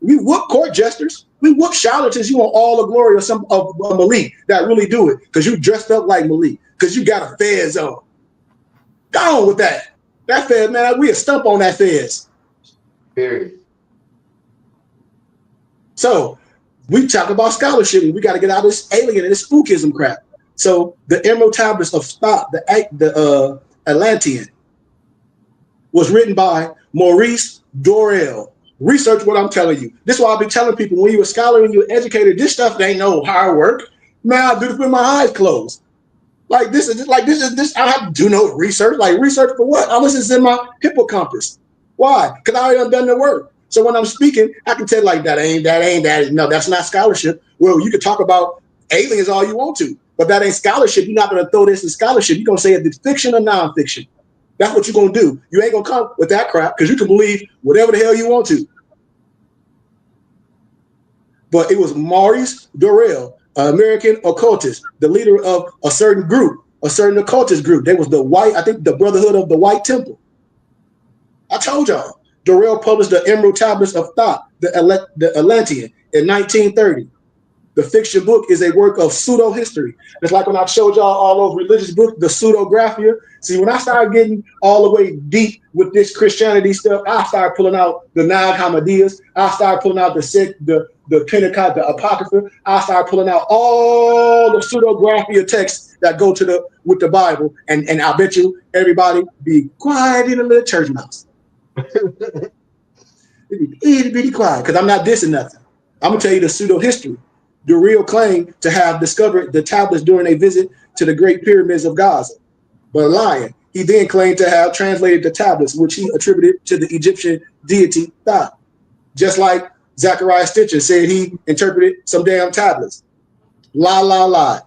We whoop court jesters. We whoop charlatans. You want all the glory of Malik that really do it because you dressed up like Malik because you got a fez on. Go on with that. That fez, man, we a stump on that fez. Period. So we talk about scholarship and we got to get out of this alien and this spookism crap. So the Emerald Tablets of Thoth, the Atlantean, was written by Maurice Dorel. Research what I'm telling you. This is why I'll be telling people when you're a scholar and you're an educator, this stuff ain't no hard work. Man, I do this with my eyes closed. Like this. I don't have to do no research. Like research for what? All this is in my hippocampus. Why? Because I already done the work. So when I'm speaking, I can tell like that ain't. No, that's not scholarship. Well, you can talk about aliens all you want to, but that ain't scholarship. You're not going to throw this in scholarship. You're going to say if it's fiction or nonfiction. That's what you're going to do. You ain't going to come with that crap because you can believe whatever the hell you want to. But it was Maurice Dorel, an American occultist, the leader of a certain group, a certain occultist group. They was the Brotherhood of the White Temple. I told y'all. Dorel published the Emerald Tablets of Thoth, the Atlantean, in 1930. The fiction book is a work of pseudo-history. It's like when I showed y'all all those religious books, the pseudographia. See, when I started getting all the way deep with this Christianity stuff, I started pulling out the Nag Hammadiyyas. I started pulling out the Pentecost, the Apocrypha. I started pulling out all the pseudographia texts that go with the Bible. And I bet you everybody be quiet in a little church mouse. Itty bitty quiet, because I'm not dissing nothing. I'm going to tell you the pseudo-history. Dorel claimed to have discovered the tablets during a visit to the Great Pyramids of Gaza, but lying. He then claimed to have translated the tablets, which he attributed to the Egyptian deity Thoth. Just like Zechariah Stitcher said he interpreted some damn tablets. Lie.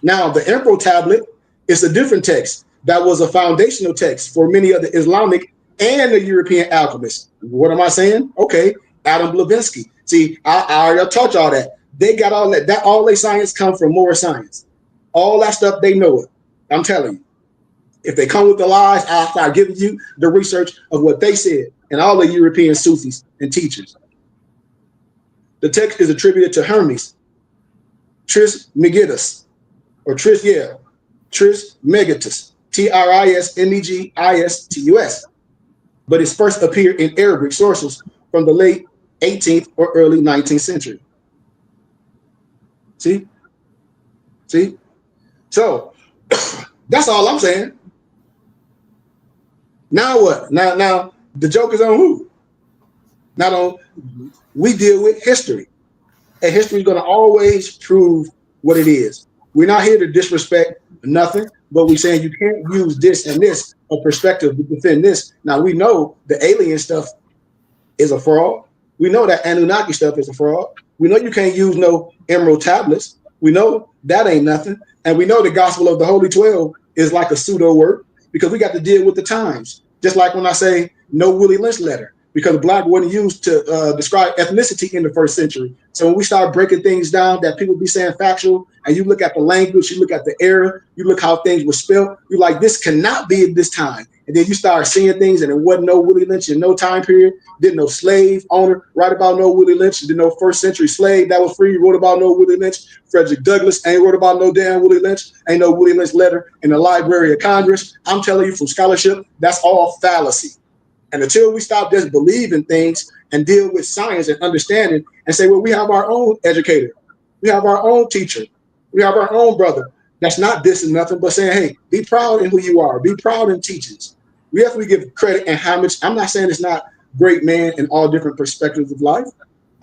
Now, the Emerald Tablet is a different text that was a foundational text for many of the Islamic and the European alchemists. What am I saying? Okay, Adam Blavatsky. See, I already taught y'all that. They got all that. All their science come from more science. All that stuff, they know it. I'm telling you. If they come with the lies, I'll start giving you the research of what they said and all the European Sufis and teachers. The text is attributed to Hermes Trismegistus, Trismegistus, Trismegistus, but it first appeared in Arabic sources from the late 18th or early 19th century. See? So that's all I'm saying. Now what? Now the joke is on who? Not on. We deal with history, and history is going to always prove what it is. We're not here to disrespect nothing, but we're saying you can't use this and this a perspective to defend this. Now we know the alien stuff is a fraud. We know that Anunnaki stuff is a fraud. We know you can't use no emerald tablets. We know that ain't nothing, and we know the gospel of the Holy 12 is like a pseudo work because we got to deal with the times. Just like when I say no Willie Lynch letter, because black wasn't used to describe ethnicity in the first century. So when we start breaking things down that people be saying factual, and you look at the language, you look at the era, you look how things were spelled, you're like, this cannot be at this time. And then you start seeing things, and it wasn't no Willie Lynch in no time period. Didn't no slave owner write about no Willie Lynch. Didn't no first century slave that was free wrote about no Willie Lynch. Frederick Douglass ain't wrote about no damn Willie Lynch. Ain't no Willie Lynch letter in the Library of Congress. I'm telling you from scholarship, that's all fallacy. And until we stop just believing things and deal with science and understanding and say, well, we have our own educator. We have our own teacher. We have our own brother. That's not dissing nothing, but saying, hey, be proud in who you are. Be proud in teachings. We have to give credit and homage. I'm not saying it's not great man in all different perspectives of life.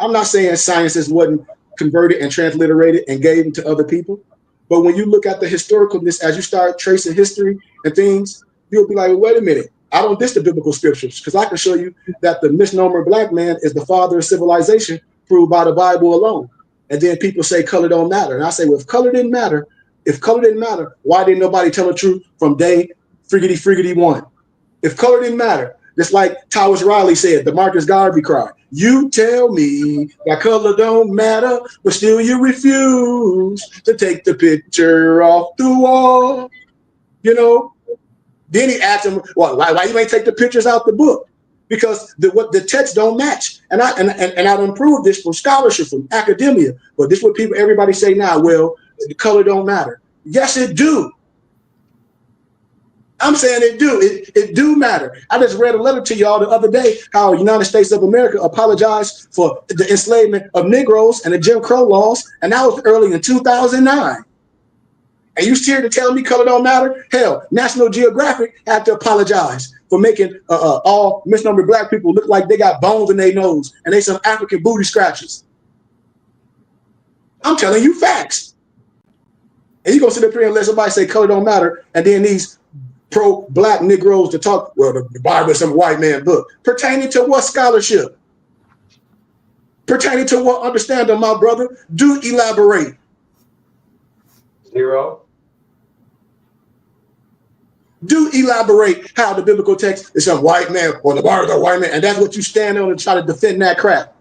I'm not saying sciences wasn't converted and transliterated and gave to other people. But when you look at the historicalness, as you start tracing history and things, you'll be like, well, wait a minute. I don't diss the biblical scriptures because I can show you that the misnomer black man is the father of civilization proved by the Bible alone. And then people say color don't matter. And I say, well, if color didn't matter, why didn't nobody tell the truth from day friggity one? If color didn't matter, just like Towers Riley said, the Marcus Garvey cry, you tell me that color don't matter, but still you refuse to take the picture off the wall. You know? Then he asked him, well, why you ain't take the pictures out the book? Because the text don't match. And I've improved this from scholarship, from academia. But this is what everybody say now, well, the color don't matter. Yes, it do. I'm saying it do. It do matter. I just read a letter to y'all the other day how the United States of America apologized for the enslavement of Negroes and the Jim Crow laws, and that was early in 2009. And you here to tell me color don't matter? Hell, National Geographic had to apologize for making all misnumbered black people look like they got bones in their nose and they some African booty scratches. I'm telling you facts. And you gonna sit up here and let somebody say color don't matter, and then these pro-black Negroes to talk, well, the Bible is some white man book. Pertaining to what scholarship? Pertaining to what understanding, my brother? Do elaborate. Zero. Do elaborate how the biblical text is some white man or the Bible is a white man, and that's what you stand on and try to defend that crap.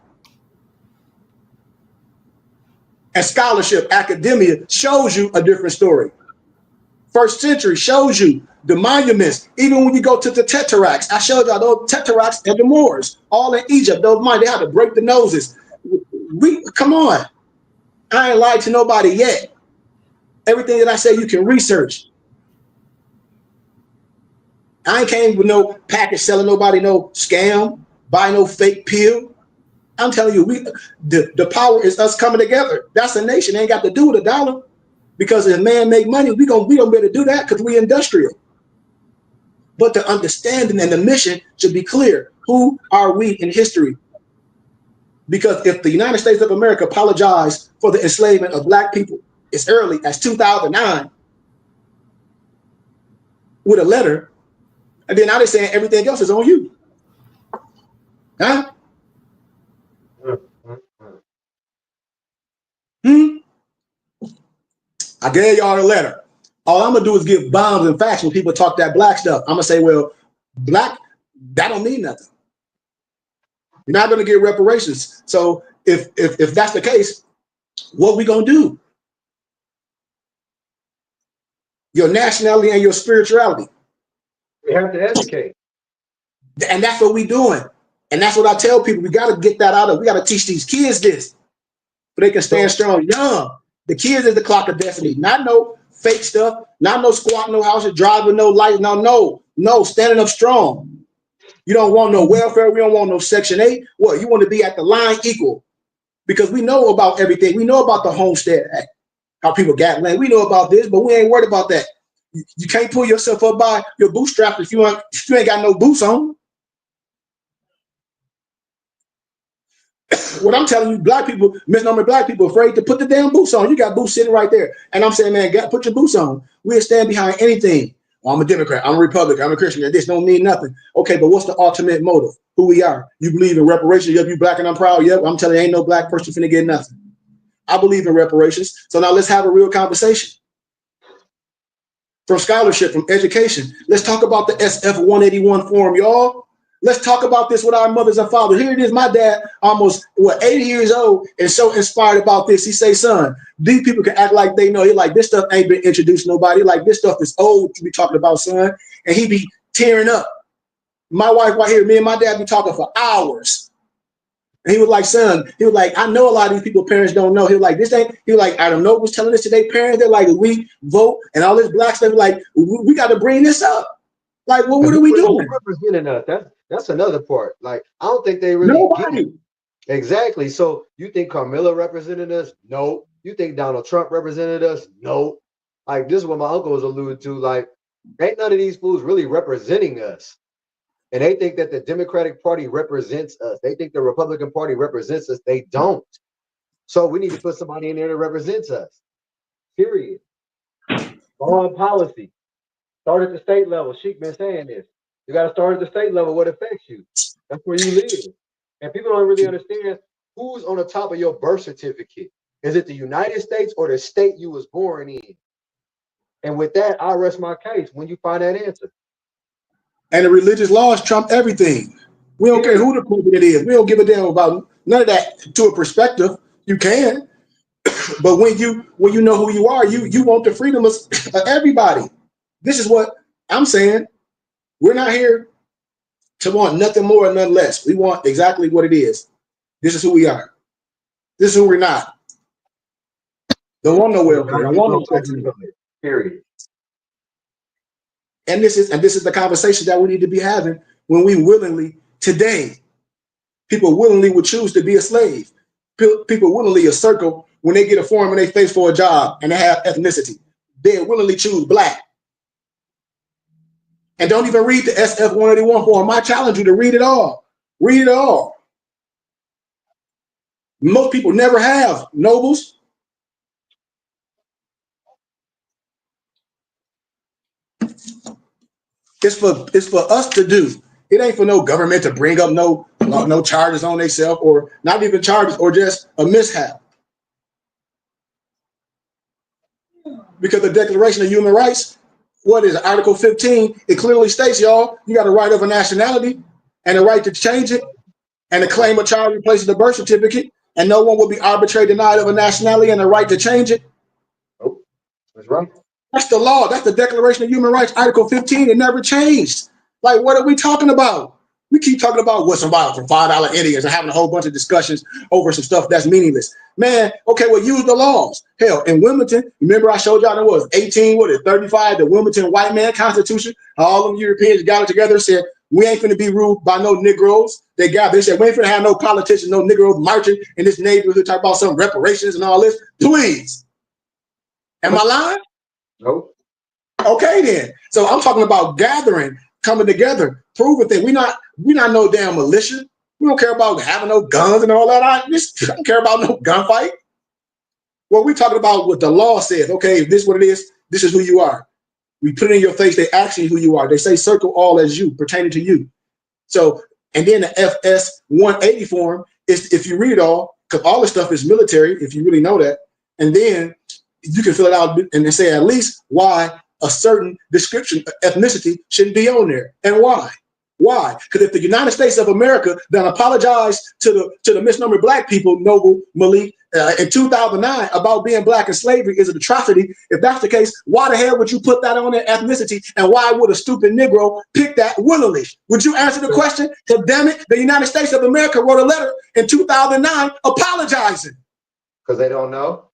And scholarship, academia shows you a different story. First century shows you the monuments. Even when you go to the Tetrarchs, I showed y'all those Tetrarchs and the Moors, all in Egypt. Those money, they had to break the noses. Come on. I ain't lied to nobody yet. Everything that I say, you can research. I ain't came with no package selling nobody no scam, buy no fake pill. I'm telling you, the power is us coming together. That's a nation. It ain't got to do with a dollar. Because if man make money, we don't be able to do that because we industrial. But the understanding and the mission should be clear. Who are we in history? Because if the United States of America apologized for the enslavement of black people as early as 2009 with a letter, and then now they're saying everything else is on you. Huh? I gave y'all a letter. All I'm gonna do is give bombs and facts when people talk that black stuff. I'm gonna say, well, black, that don't mean nothing. You're not gonna get reparations. So if that's the case, what we gonna do? Your nationality and your spirituality. We have to educate. And that's what we doing. And that's what I tell people. We gotta get that out of. We gotta teach these kids this, so they can stand strong young. The kids is the clock of destiny, not no fake stuff. Not no squat, no houses, driving, no lights. No, standing up strong. You don't want no welfare. We don't want no Section 8. What? You want to be at the line equal. Because we know about everything. We know about the Homestead Act, how people got land. We know about this, but we ain't worried about that. You can't pull yourself up by your bootstraps if you ain't got no boots on. What I'm telling you, black people, misnomer black people, afraid to put the damn boots on. You got boots sitting right there. And I'm saying, man, put your boots on. We'll stand behind anything. Well, I'm a Democrat. I'm a Republican. I'm a Christian. This don't mean nothing. Okay, but what's the ultimate motive? Who we are? You believe in reparations? Yep, you black and I'm proud. Yep, I'm telling you, ain't no black person finna get nothing. I believe in reparations. So now let's have a real conversation. From scholarship, from education. Let's talk about the SF 181 form, y'all. Let's talk about this with our mothers and fathers. Here it is, my dad, almost 80 years old, and so inspired about this. He say, son, these people can act like they know. He like, this stuff ain't been introduced to nobody. Like, this stuff is old to be talking about, son. And he be tearing up. My wife right here, me and my dad be talking for hours. And he was like, son, he was like, I know a lot of these people parents don't know. He was like, I don't know who's telling this to their parents. They're like, we vote and all this black stuff. Like, we got to bring this up. Like, well, what are we doing? Representing us. That's another part. Like, I don't think they really get it. Exactly. So you think Carmilla represented us? No. You think Donald Trump represented us? No. Like, this is what my uncle was alluding to. Like, ain't none of these fools really representing us. And they think that the Democratic Party represents us. They think the Republican Party represents us. They don't. So we need to put somebody in there that represents us. Period. Foreign policy. Start at the state level. Sheikh been saying this. You got to start at the state level. What affects you? That's where you live. And people don't really understand who's on the top of your birth certificate. Is it the United States or the state you was born in? And with that, I rest my case when you find that answer. And the religious laws trump everything. We don't care who the president is. We don't give a damn about none of that. To a perspective, you can. But when you know who you are, you want the freedom of everybody. This is what I'm saying. We're not here to want nothing more and nothing less. We want exactly what it is. This is who we are. This is who we're not. Don't want no welfare. Don't want no Section 8. Period. And this is the conversation that we need to be having when we willingly today. People willingly would choose to be a slave. People willingly a circle when they get a form and they face for a job and they have ethnicity. They willingly choose black. And don't even read the SF 181 form. I challenge you to read it all. Read it all. Most people never have, nobles. It's for us to do. It ain't for no government to bring up no charges on themselves, or not even charges, or just a mishap. Because the Declaration of Human Rights, what is it, Article 15, it clearly states, y'all, you got a right of a nationality and a right to change it, and a claim a child replaces the birth certificate, and no one will be arbitrarily denied of a nationality and a right to change it. Oh, that's right. That's the law. That's the Declaration of Human Rights, Article 15. It never changed. Like, what are we talking about? We keep talking about what's about from $5 Indians and having a whole bunch of discussions over some stuff that's meaningless. Man, okay, well, use the laws. Hell, in Wilmington, remember I showed y'all there was 1835, the Wilmington White Man Constitution. All them Europeans got it together and said, we ain't finna be ruled by no Negroes. They said, we ain't finna have no politicians, no Negroes marching in this neighborhood, talk about some reparations and all this. Please. Am I lying? Nope. Okay, then. So I'm talking about gathering, coming together, proving that we're not no damn militia. We don't care about having no guns and all that. I don't care about no gunfight. Well, we're talking about what the law says. Okay, if this is what it is, this is who you are. We put it in your face, they ask you who you are. They say circle all as you, pertaining to you. So, and then the FS 180 form is, if you read it all, because all this stuff is military, if you really know that, and then you can fill it out and say at least why a certain description of ethnicity shouldn't be on there, and why. Why? Because if the United States of America then apologized to the misnomer black people, Noble Malik, in 2009 about being black and slavery is an atrocity. If that's the case, why the hell would you put that on their ethnicity? And why would a stupid Negro pick that willingly? Would you answer the question? So damn it, the United States of America wrote a letter in 2009 apologizing. Because they don't know.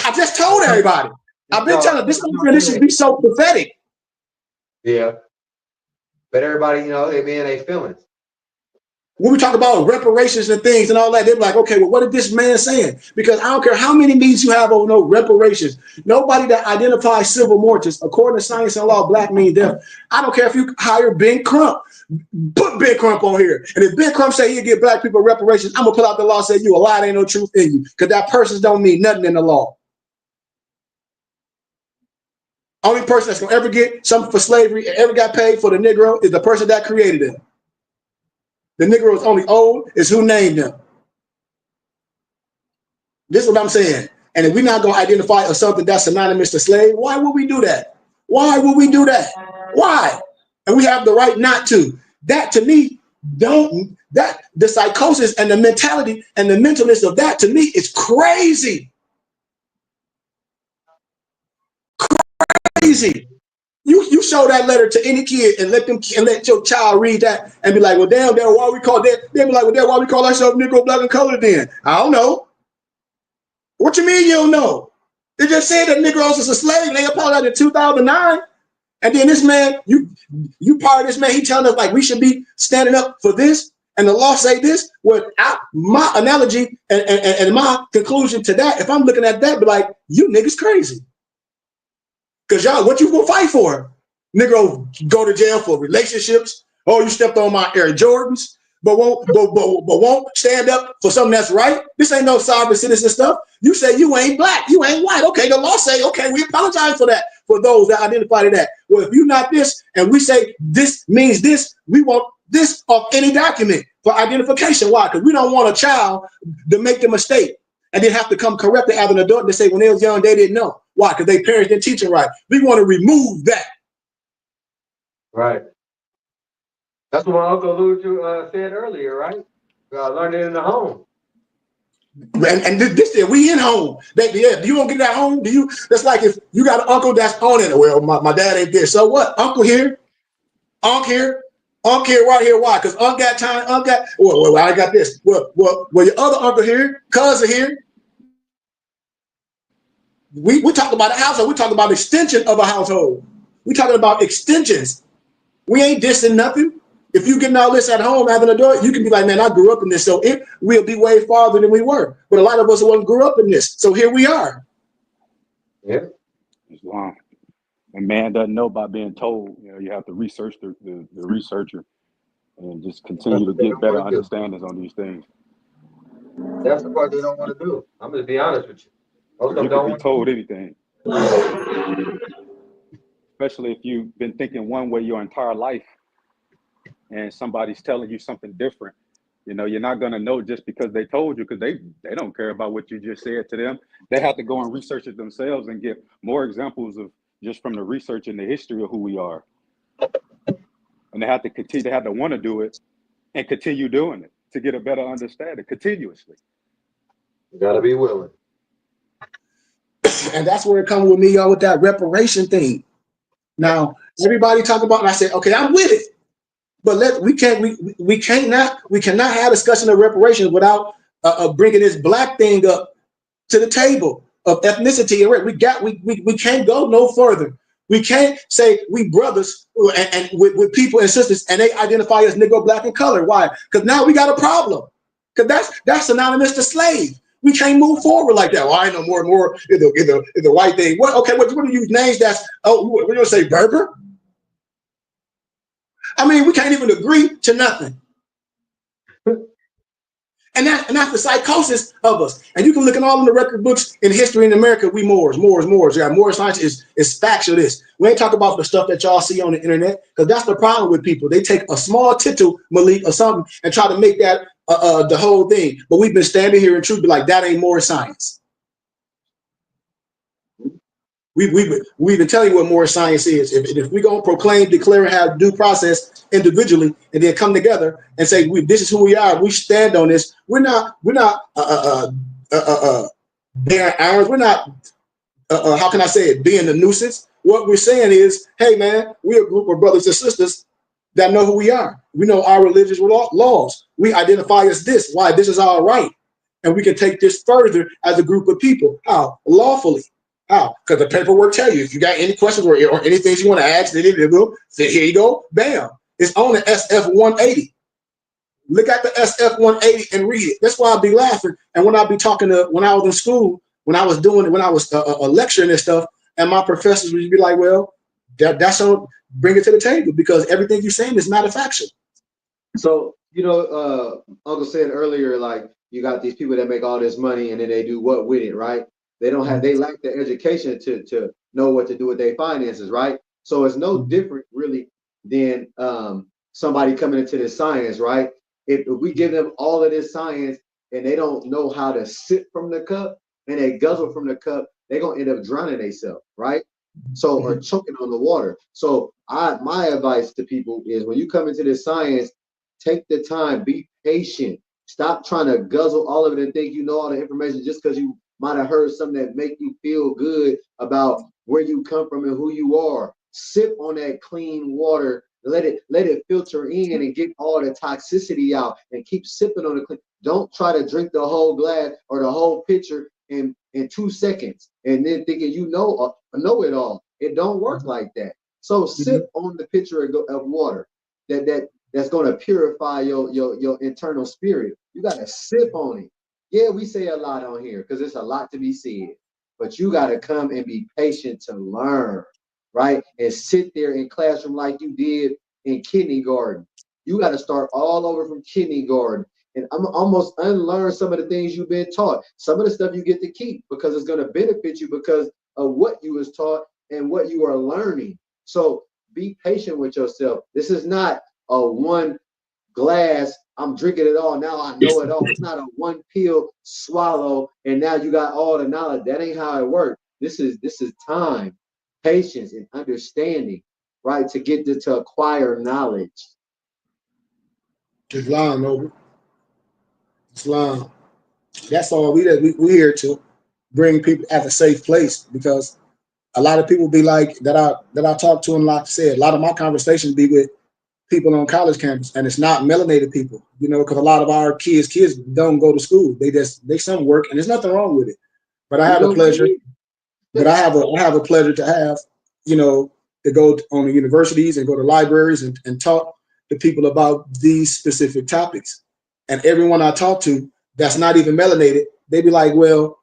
I just told everybody. I've been telling this should be so pathetic. Yeah. But everybody, you know, they be in their feelings. When we talk about reparations and things and all that, they're like, okay, well, what is this man saying? Because I don't care how many meetings you have over no reparations. Nobody that identifies civil mortis, according to science and law, black means death. I don't care if you hire Ben Crump. Put Ben Crump on here. And if Ben Crump say he'll give black people reparations, I'm going to pull out the law and say you a lie, there ain't no truth in you. Because that person don't mean nothing in the law. Only person that's going to ever get something for slavery and ever got paid for the Negro is the person that created him. The Negro is only owed is who named them. This is what I'm saying. And if we're not going to identify as something that's synonymous to slave, why would we do that? Why would we do that? Why? And we have the right not to. That to me, the psychosis and the mentality and the mentalness of that to me is crazy. Crazy. You show that letter to any kid and let your child read that and be like, well, damn, why we call that? They'll be like, well, damn, why we call ourselves Negro, black, and colored then? I don't know. What you mean you don't know? They just said that Negroes is a slave and they apologized in 2009. And then this man, you part of this man, he telling us like we should be standing up for this and the law say this. Well, my analogy and my conclusion to that, if I'm looking at that, be like, you niggas crazy. Because y'all, what you gonna fight for? Negro go to jail for relationships. Oh, you stepped on my Air Jordans, but won't stand up for something that's right. This ain't no sovereign citizen stuff. You say you ain't black, you ain't white. Okay, the law say, okay, we apologize for that, for those that identify to that. Well, if you're not this, and we say this means this, we want this off any document for identification. Why? Because we don't want a child to make the mistake and then have to come correct it as an adult and say when they was young, they didn't know. Why? Because their parents didn't teach them right. We want to remove that. Right. That's what my Uncle Lou said earlier, right? Learned it in the home. And this we in home. Yeah, you don't get that home. Do you? That's like if you got an uncle that's on it. Well, my dad ain't there. So what? Uncle here, Unc here, Unc here, right here. Why? Because Unc got time. Unc got. Well, I got this. Well, your other uncle here, cousin here. We talk about a household. We talk about extension of a household. We talking about extensions. We ain't dissing nothing. If you getting all this at home as an adult, you can be like, man, I grew up in this, so it will be way farther than we were. But a lot of us wasn't grew up in this, so here we are. Yeah. It's long. A man doesn't know by being told. You know, you have to research the researcher and just continue to get better understandings on these things. That's the part they don't want to do. I'm going to be honest with you. Most of them You don't can be told to. anything. Especially if you've been thinking one way your entire life and somebody's telling you something different. You know, you're not going to know just because they told you, because they don't care about what you just said to them. They have to go and research it themselves and get more examples of just from the research and the history of who we are. And they have to continue, they have to want to do it and continue doing it to get a better understanding continuously. You got to be willing. And that's where it comes with me, y'all, with that reparation thing. Now, everybody talk about, and I say, okay, I'm with it. But we cannot have a discussion of reparations without bringing this black thing up to the table of ethnicity. And we can't go no further. We can't say we brothers and with people and sisters and they identify as Negro, black, and colored. Why? Because now we got a problem. Because that's synonymous to slave. We can't move forward like that. Well, I know more and more in the white thing. What? Okay, what do you use names? That's we're gonna say Berber. I mean, we can't even agree to nothing. And that's the psychosis of us. And you can look at all in the record books in history in America, we Moors. You got Moor science is factual this. We ain't talking about the stuff that y'all see on the internet, because that's the problem with people. They take a small tittle, Malik, or something, and try to make that the whole thing. But we've been standing here in truth, be like, that ain't Moor science. We've been telling you what more science is. If we're going to proclaim, declare, and have due process individually, and then come together and say, this is who we are, we stand on this. We're not bearing arms. We're not, how can I say it, being a nuisance. What we're saying is, hey, man, we're a group of brothers and sisters that know who we are. We know our religious laws. We identify as this. Why? This is our right. And we can take this further as a group of people. How? Lawfully. How? Because the paperwork tell you if you got any questions or anything you want to ask, then say, here you go, bam. It's on the SF 180. Look at the SF 180 and read it. That's why I'll be laughing. And when I be talking to, when I was in school, when I was lecturing and stuff, and my professors would be like, well, that's on, bring it to the table because everything you're saying is not a factual. So, Uncle said earlier, like, you got these people that make all this money and then they do what with it, right? They lack the education to know what to do with their finances, right? So it's no different really than somebody coming into this science, right? If we give them all of this science and they don't know how to sip from the cup and they guzzle from the cup, they're gonna end up drowning themselves, right? So, or choking on the water. So my advice to people is when you come into this science, take the time, be patient. Stop trying to guzzle all of it and think you know all the information just because you might have heard something that make you feel good about where you come from and who you are. Sip on that clean water. Let it filter in and get all the toxicity out and keep sipping on the clean. Don't try to drink the whole glass or the whole pitcher in 2 seconds and then thinking you know it all. It don't work like that. So sip on the pitcher of water that's going to purify your internal spirit. You got to sip on it. Yeah, we say a lot on here because it's a lot to be said, but you got to come and be patient to learn, right? And sit there in classroom like you did in kindergarten. You got to start all over from kindergarten and I'm almost unlearn some of the things you've been taught. Some of the stuff you get to keep because it's going to benefit you because of what you was taught and what you are learning. So be patient with yourself. This is not a one glass, I'm drinking it all, now I know it all. It's not a one pill swallow and now you got all the knowledge. That ain't how it works. This is time, patience, and understanding, right? To get to acquire knowledge. Islam over. Islam. That's all we here to bring people at a safe place because a lot of people be like that I talk to and like I said, a lot of my conversations be with people on college campus and it's not melanated people, because a lot of our kids don't go to school. They some work and there's nothing wrong with it. But I have a pleasure. But I have a pleasure to have, to go on the universities and go to libraries and talk to people about these specific topics. And everyone I talk to that's not even melanated, they be like, well,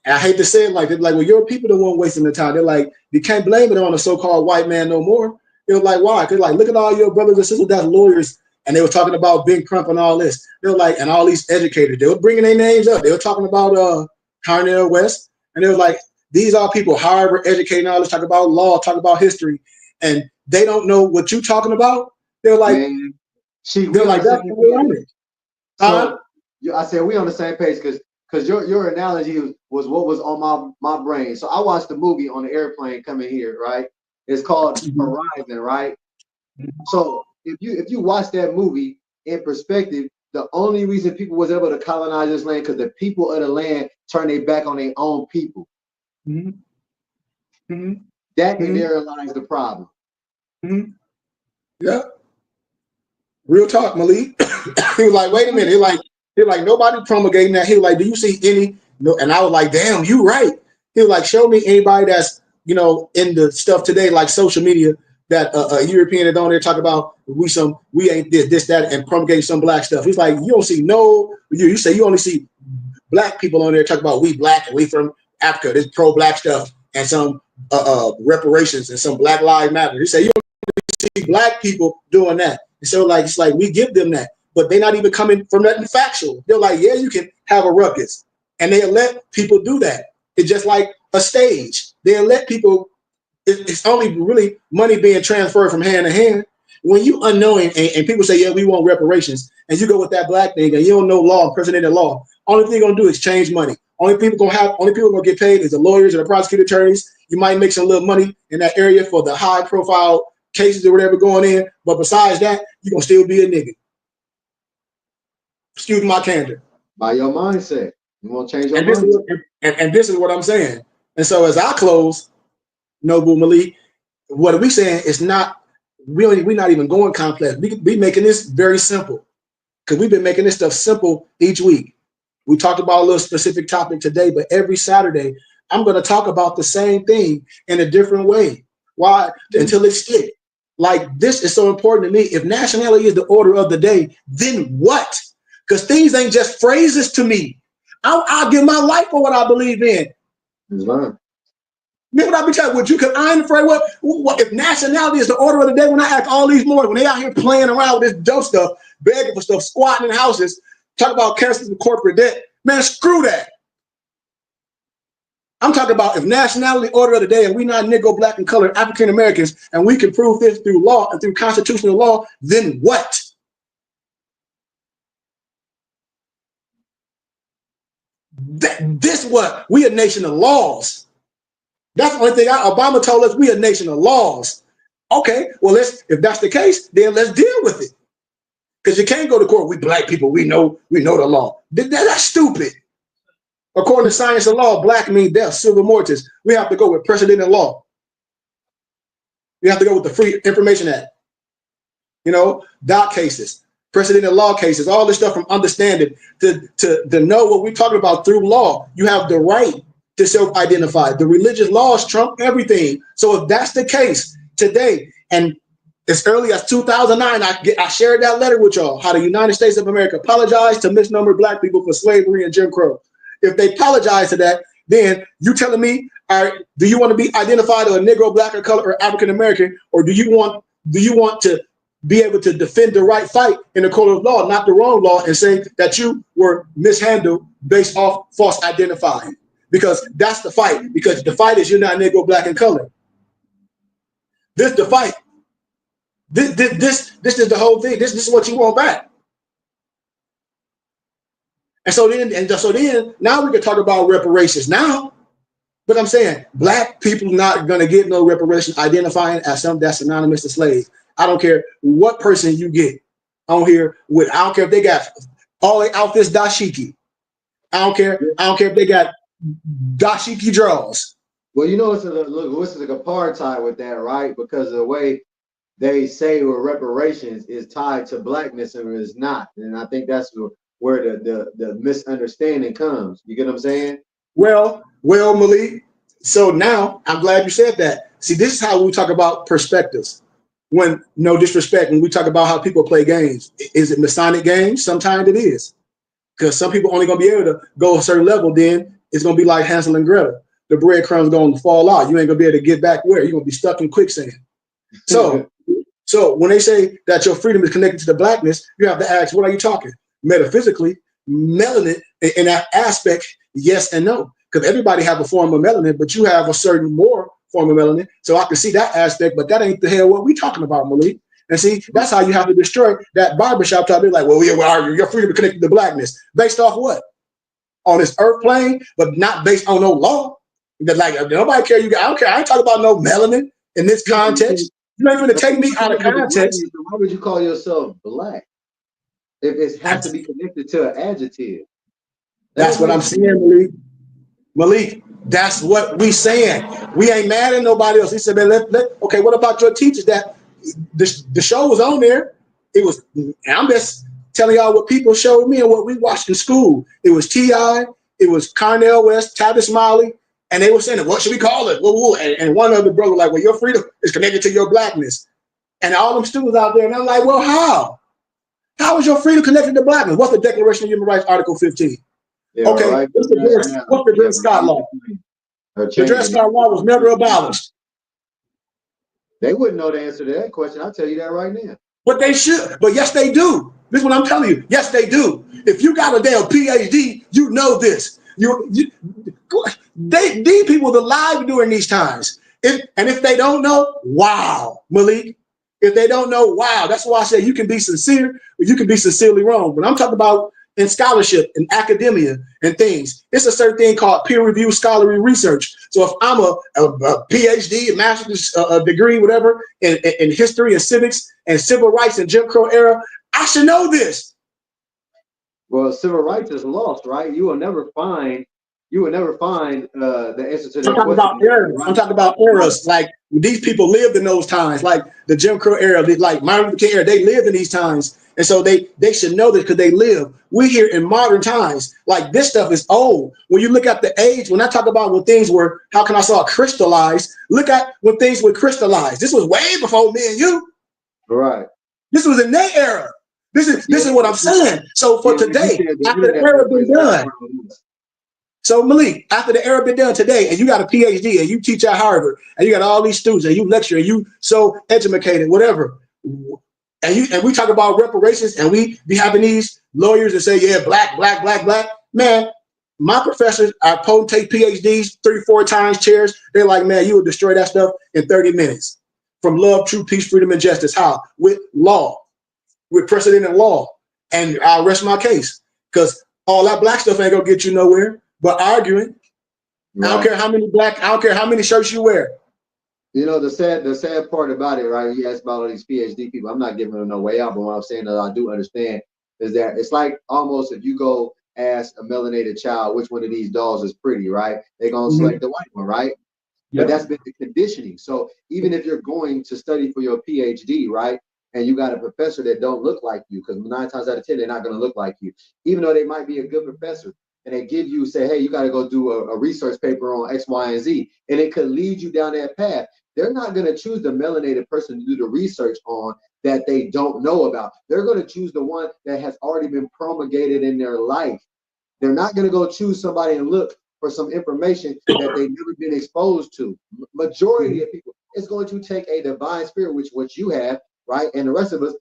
I hate to say it like, they're like, well, your people the one wasting the time. They're like, you can't blame it on a so-called white man no more. They're like, why? Because like, look at all your brothers and sisters that's lawyers. And they were talking about Ben Crump and all this. They're like, and all these educators, they were bringing their names up. They were talking about Cornell West. And they were like, these are people, Harvard educated knowledge, talk about law, talk about history. And they don't know what you're talking about. They're like, Sheikh, they're like, that's the way I'm in. So I said we on the same page because your analogy was what was on my brain. So I watched the movie on the airplane coming here, right? It's called Horizon, right? So if you watch that movie in perspective, the only reason people was able to colonize this land because the people of the land turned their back on their own people. That there lies the problem. Yeah. Real talk, Malik. He was like, wait a minute. He like nobody promulgating that. He was like, do you see any? No, and I was like, damn, you right. He was like, show me anybody that's in the stuff today, like social media, that a European that on there talk about we ain't this, that, and promulgating some black stuff. He's like, you don't see you say you only see black people on there talk about we black and we from Africa, this pro-black stuff and some reparations and some Black Lives Matter. He said you don't see black people doing that. And so it's like we give them that, but they're not even coming from nothing factual. They're like, yeah, you can have a ruckus. And they let people do that. It's just like a stage. They'll let people, it's only really money being transferred from hand to hand. When you unknowing and people say, yeah, we want reparations, and you go with that black thing and you don't know law and personated law, only thing you're gonna do is change money. Only people gonna get paid is the lawyers or the prosecutor attorneys. You might make some little money in that area for the high profile cases or whatever going in, but besides that, you're gonna still be a nigga. Excuse my candor. By your mindset. You won't change your mindset. And this is what I'm saying. And so as I close, Noble Malik, what are we saying is not really, we're not even going complex. We making this very simple because we've been making this stuff simple each week. We talked about a little specific topic today, but every Saturday I'm going to talk about the same thing in a different way. Why? Until it sticks. Like, this is so important to me. If nationality is the order of the day, then what? Because things ain't just phrases to me. I'll give my life for what I believe in. Islam. Remember what I be telling with you? Because I ain't afraid what if nationality is the order of the day. When I ask all these morons, when they out here playing around with this dope stuff, begging for stuff, squatting in houses, talk about canceling corporate debt, man, screw that. I'm talking about if nationality order of the day and we not Negro, Black, and colored African Americans, and we can prove this through law and through constitutional law, then what? This what? We a nation of laws. That's the only thing Obama told us. We a nation of laws. Okay, well, if that's the case, then let's deal with it. Because you can't go to court. We black people, we know the law. That's stupid. According to science and law, black means death, silver mortis. We have to go with precedent and law. We have to go with the Free Information Act. You know, doc cases, precedent and law cases, all this stuff from understanding to know what we're talking about through law. You have the right to self-identify. The religious laws trump everything. So if that's the case today, and as early as 2009, I shared that letter with y'all, how the United States of America apologized to misnumbered black people for slavery and Jim Crow. If they apologize to that, then you telling me, all right, do you want to be identified as a Negro, Black, or color, or African American, or do you want to be able to defend the right fight in the court of law, not the wrong law, and say that you were mishandled based off false identifying? Because that's the fight. Because the fight is you're not Negro, Black, and color. This the fight. This is the whole thing. This is what you want back. And so then now we can talk about reparations now. But I'm saying black people not gonna get no reparation identifying as something that's synonymous to slave. I don't care what person you get on here with. I don't care if they got all their outfits dashiki. I don't care if they got dashiki draws. Well, you know, it's like apartheid with that, right? Because of the way they say reparations is tied to blackness and it is not. And I think that's where the misunderstanding comes. You get what I'm saying? Well, Malik. So now I'm glad you said that. See, this is how we talk about perspectives. When, no disrespect, when we talk about how people play games, is it Masonic games? Sometimes it is. Because some people only gonna be able to go a certain level, then it's gonna be like Hansel and Gretel. The breadcrumbs gonna fall out. You ain't gonna be able to get back where? You're gonna be stuck in quicksand. So when they say that your freedom is connected to the blackness, you have to ask, what are you talking? Metaphysically, melanin in that aspect, yes and no. Because everybody have a form of melanin, but you have a certain more form of melanin. So I can see that aspect, but that ain't the hell what we talking about, Malik. And see, that's how you have to destroy that barbershop talk. They're like, well, your freedom is connected to blackness. Based off what? On this earth plane, but not based on no law. That like nobody care. I don't care. I ain't talking about no melanin in this context. You ain't gonna take me out of context. Why would you call yourself black if it has to be connected to an adjective? That's what I'm saying, Malik. That's what we saying. We ain't mad at nobody else. He said, man, okay, what about your teachers? That the show was on there. It was, I'm just telling y'all what people showed me and what we watched in school. It was T.I., it was Cornel West, Tavis Smiley, and they were saying, what should we call it? And one of the brother like, well, your freedom is connected to your blackness. And all them students out there, and I'm like, well, how? How is your freedom connected to blackness? What's the Declaration of Human Rights, Article 15? Yeah, okay, right. What's the Dred Scott Law? The Dred Scott Law was never abolished. They wouldn't know the answer to that question. I'll tell you that right now. But they should. But yes, they do. This is what I'm telling you. Yes, they do. If you got a damn PhD, you know this. These people are alive during these times. If they don't know, wow, Malik. If they don't know, wow. That's why I say you can be sincere, or you can be sincerely wrong. But I'm talking about in scholarship and academia and things. It's a certain thing called peer-reviewed scholarly research. So if I'm a PhD, a master's degree, whatever, in history and civics and civil rights and Jim Crow era, I should know this. Well, civil rights is lost, right? You will never find the answer to that question. I'm talking about errors. I'm talking about errors. Like These people lived in those times, like the Jim Crow era, like Martin Luther King era. They lived in these times, and so they should know this because they live. We're here in modern times. Like this stuff is old. When you look at the age, when I talk about when things were, how can I say crystallized? Look at when things were crystallized. This was way before me and you. Right. This was in their era. This is what I'm saying. So for today, after the era been done. So Malik, after the era been done today, and you got a PhD, and you teach at Harvard, and you got all these students, and you lecture, and you so educated, whatever, and we talk about reparations, and we be having these lawyers that say, yeah, black. Man, my professors are potentate PhDs 3-4 times chairs. They're like, man, you would destroy that stuff in 30 minutes. From love, truth, peace, freedom, and justice. How? With law, with precedent and law. And I'll rest my case because all that black stuff ain't gonna get you nowhere. But arguing, right. I don't care how many shirts you wear. You know, the sad part about it, right? You asked about all these PhD people. I'm not giving them no way out, but what I'm saying that I do understand is that it's like almost if you go ask a melanated child which one of these dolls is pretty, right? They're gonna select the white one, right? Yep. But that's been the conditioning. So even if you're going to study for your PhD, right? And you got a professor that don't look like you, because 9 times out of 10, they're not gonna look like you, even though they might be a good professor. And they give you, say, hey, you got to go do a research paper on X, Y, and Z. And it could lead you down that path. They're not going to choose the melanated person to do the research on that they don't know about. They're going to choose the one that has already been promulgated in their life. They're not going to go choose somebody and look for some information that they've never been exposed to. Majority of people, it's going to take a divine spirit, which what you have, right? And the rest of us,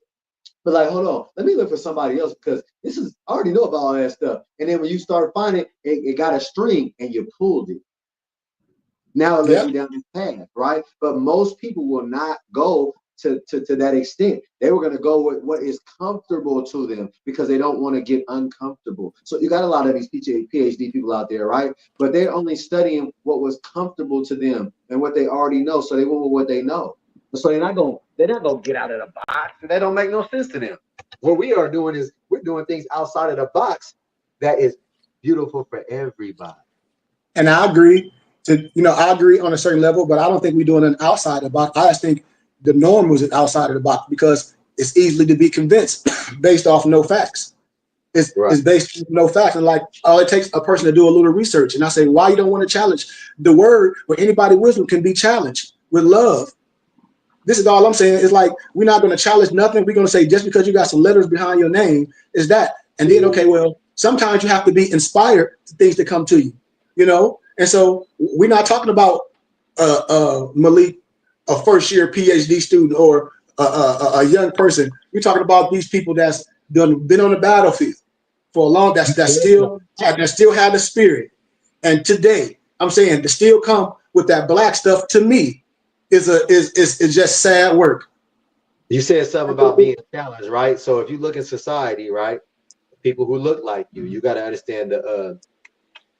but like, hold on, let me look for somebody else because I already know about all that stuff. And then when you start finding it got a string and you pulled it. Now it led you down this path, right? But most people will not go to that extent. They were going to go with what is comfortable to them because they don't want to get uncomfortable. So you got a lot of these PhD people out there, right? But they're only studying what was comfortable to them and what they already know. So they went with what they know. So they're not gonna get out of the box, and that don't make no sense to them. What we are doing is we're doing things outside of the box that is beautiful for everybody. And I agree I agree on a certain level, but I don't think we're doing it outside the box. I just think the norm was outside of the box because it's easily to be convinced based off no facts. It's based on no facts. And like all it takes a person to do a little research. And I say, why you don't want to challenge the word where anybody wisdom can be challenged with love? This is all I'm saying. It's like, we're not going to challenge nothing. We're going to say, just because you got some letters behind your name is that. And then, okay, well, sometimes you have to be inspired to things that come to you, And so we're not talking about Malik, a first-year PhD student or a young person. We're talking about these people that's been on the battlefield for a long, that still have the spirit. And today, I'm saying to still come with that black stuff, to me, is just sad work. You said something about being challenged, right? So if you look at society, right, people who look like you got to understand the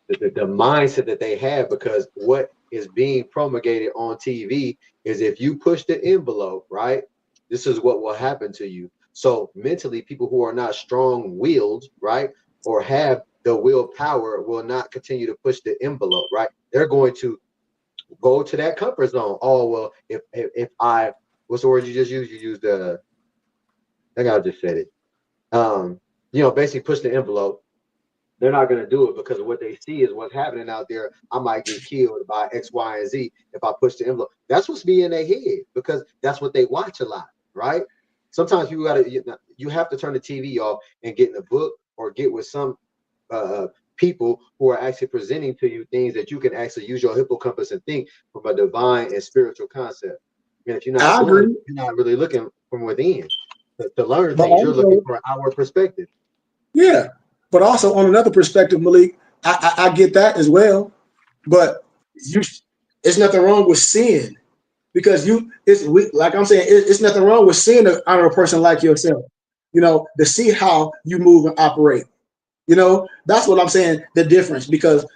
mindset that they have, because what is being promulgated on TV is if you push the envelope, right, this is what will happen to you. So mentally, people who are not strong-willed, right, or have the willpower will not continue to push the envelope, right? They're going to go to that comfort zone. Oh, well, if I, what's the word you just used? You used I think I just said it. Basically push the envelope. They're not going to do it because what they see is what's happening out there. I might get killed by X, Y, and Z if I push the envelope. That's what's being in their head because that's what they watch a lot, right? Sometimes you have to turn the TV off and get in a book or get with some people who are actually presenting to you things that you can actually use your hippocampus and think from a divine and spiritual concept. And if you're not you're not really looking from within to learn things. You're looking for our perspective. Yeah. But also on another perspective, Malik, I get that as well. But it's nothing wrong with sin, because like I'm saying, it's nothing wrong with seeing an honorable person like yourself, to see how you move and operate. That's what I'm saying, the difference, because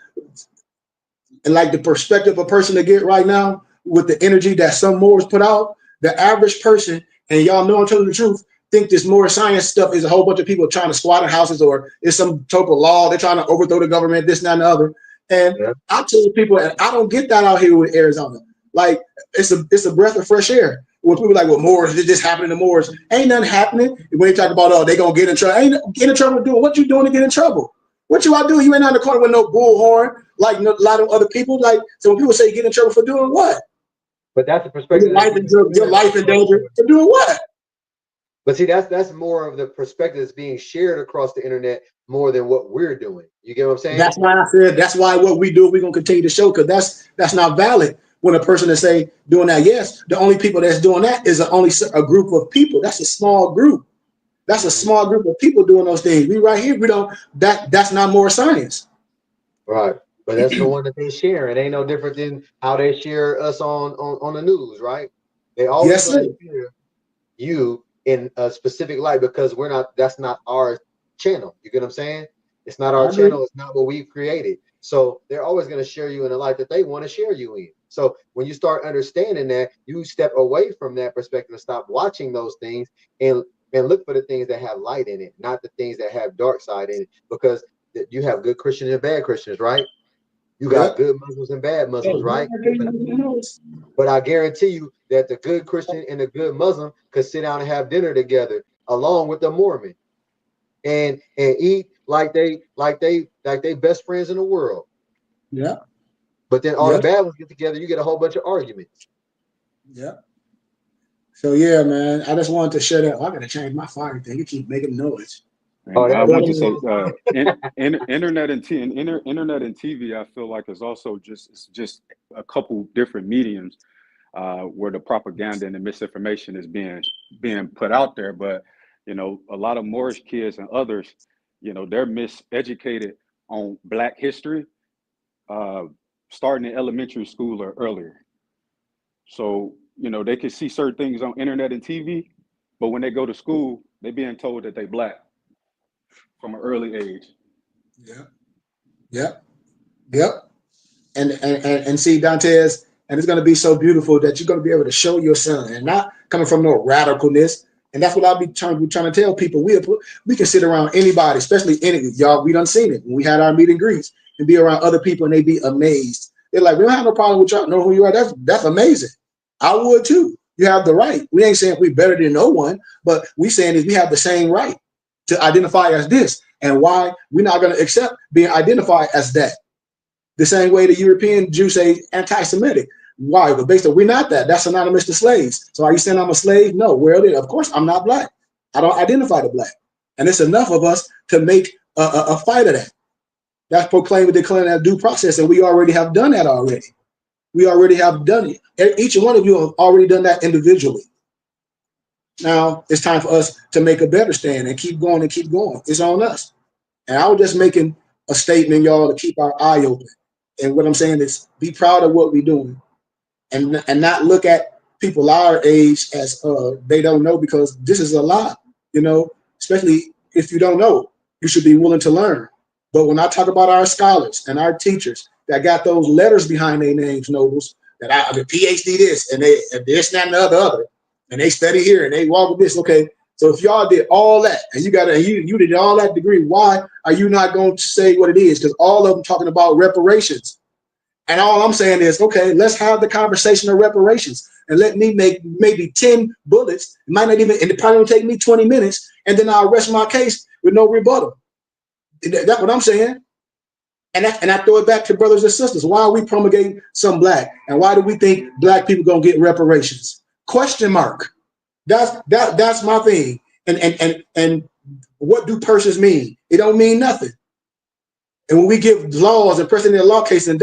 like the perspective a person to get right now with the energy that some Moors put out, the average person, and y'all know I'm telling the truth, think this more science stuff is a whole bunch of people trying to squat in houses, or it's some type of law. They're trying to overthrow the government, this, and that, and the other. And I tell people, and I don't get that out here with Arizona. Like it's a breath of fresh air. When people are like, well, Moors, did this happen to Moors? Ain't nothing happening. When you talk about, oh, they gonna get in trouble. Ain't get in trouble doing what you doing to get in trouble? What you out doing? You ain't out in the corner with no bullhorn like a lot of other people. Like, so when people say get in trouble for doing what? But that's the perspective. Your life in danger for doing what? But see, that's more of the perspective that's being shared across the internet more than what we're doing. You get what I'm saying? That's why I said that's why what we do, we're gonna continue to show, because that's not valid. When a person is say doing that, yes, the only people that's doing that is only a group of people. That's a small group. That's a small group of people doing those things. We right here, we don't. That's not more science. Right. But that's the one that they share. It ain't no different than how they share us on the news, right? They always share you in a specific light because that's not our channel. You get what I'm saying? It's not our channel. It's not what we've created. So they're always going to share you in a light that they want to share you in. So when you start understanding that, you step away from that perspective and stop watching those things and look for the things that have light in it, not the things that have dark side in it, because you have good Christians and bad Christians, right? You got good Muslims and bad Muslims, right? But I guarantee you that the good Christian and the good Muslim could sit down and have dinner together along with the Mormon and eat like they best friends in the world. Yeah. But then all the bad ones get together, you get a whole bunch of arguments. Yeah. So yeah, man, I just wanted to share that. I gotta change my fire thing. You keep making noise. I want to say, internet and TV, I feel like is also just a couple different mediums where the propaganda and the misinformation is being put out there. But you know, a lot of Moorish kids and others, you know, they're miseducated on Black history, starting in elementary school or earlier. So you know, they can see certain things on internet and TV, but when they go to school, they're being told that they Black from an early age. Yep. And see, Dantes, and it's going to be so beautiful that you're going to be able to show your son, and not coming from no radicalness. And that's what I'll be trying to tell people. We can sit around anybody, especially y'all. We done seen it when we had our meet and greets, and be around other people, and they be amazed. They're like, we don't have no problem with y'all. Know who you are. That's amazing. I would too. You have the right. We ain't saying we better than no one, but we saying is we have the same right to identify as this, and why we're not going to accept being identified as that. The same way the European Jews say anti-Semitic. Why? But basically, we're not that. That's synonymous to slaves. So are you saying I'm a slave? No. Well, of course, I'm not Black. I don't identify the Black. And it's enough of us to make a fight of that. That's proclaiming, declaring that due process, and we already have done that already. We already have done it. Each one of you have already done that individually. Now it's time for us to make a better stand and keep going and keep going. It's on us. And I was just making a statement, y'all, to keep our eye open. And what I'm saying is be proud of what we're doing, and not look at people our age as they don't know, because this is a lot, you know, especially if you don't know, you should be willing to learn. But when I talk about our scholars and our teachers that got those letters behind their names, nobles, that I the PhD this and they this, that, and the other, and they study here and they walk with this. Okay, so if y'all did all that and you did all that degree, why are you not going to say what it is? Because all of them talking about reparations. And all I'm saying is, okay, let's have the conversation of reparations, and let me make maybe 10 bullets. It might not even, and it probably will take me 20 minutes, and then I'll rest my case with no rebuttal. That's what I'm saying. And I throw it back to brothers and sisters. Why are we promulgating some Black? And why do we think Black people gonna get reparations? Question mark. That's my thing. And what do persons mean? It don't mean nothing. And when we give laws and precedent law case and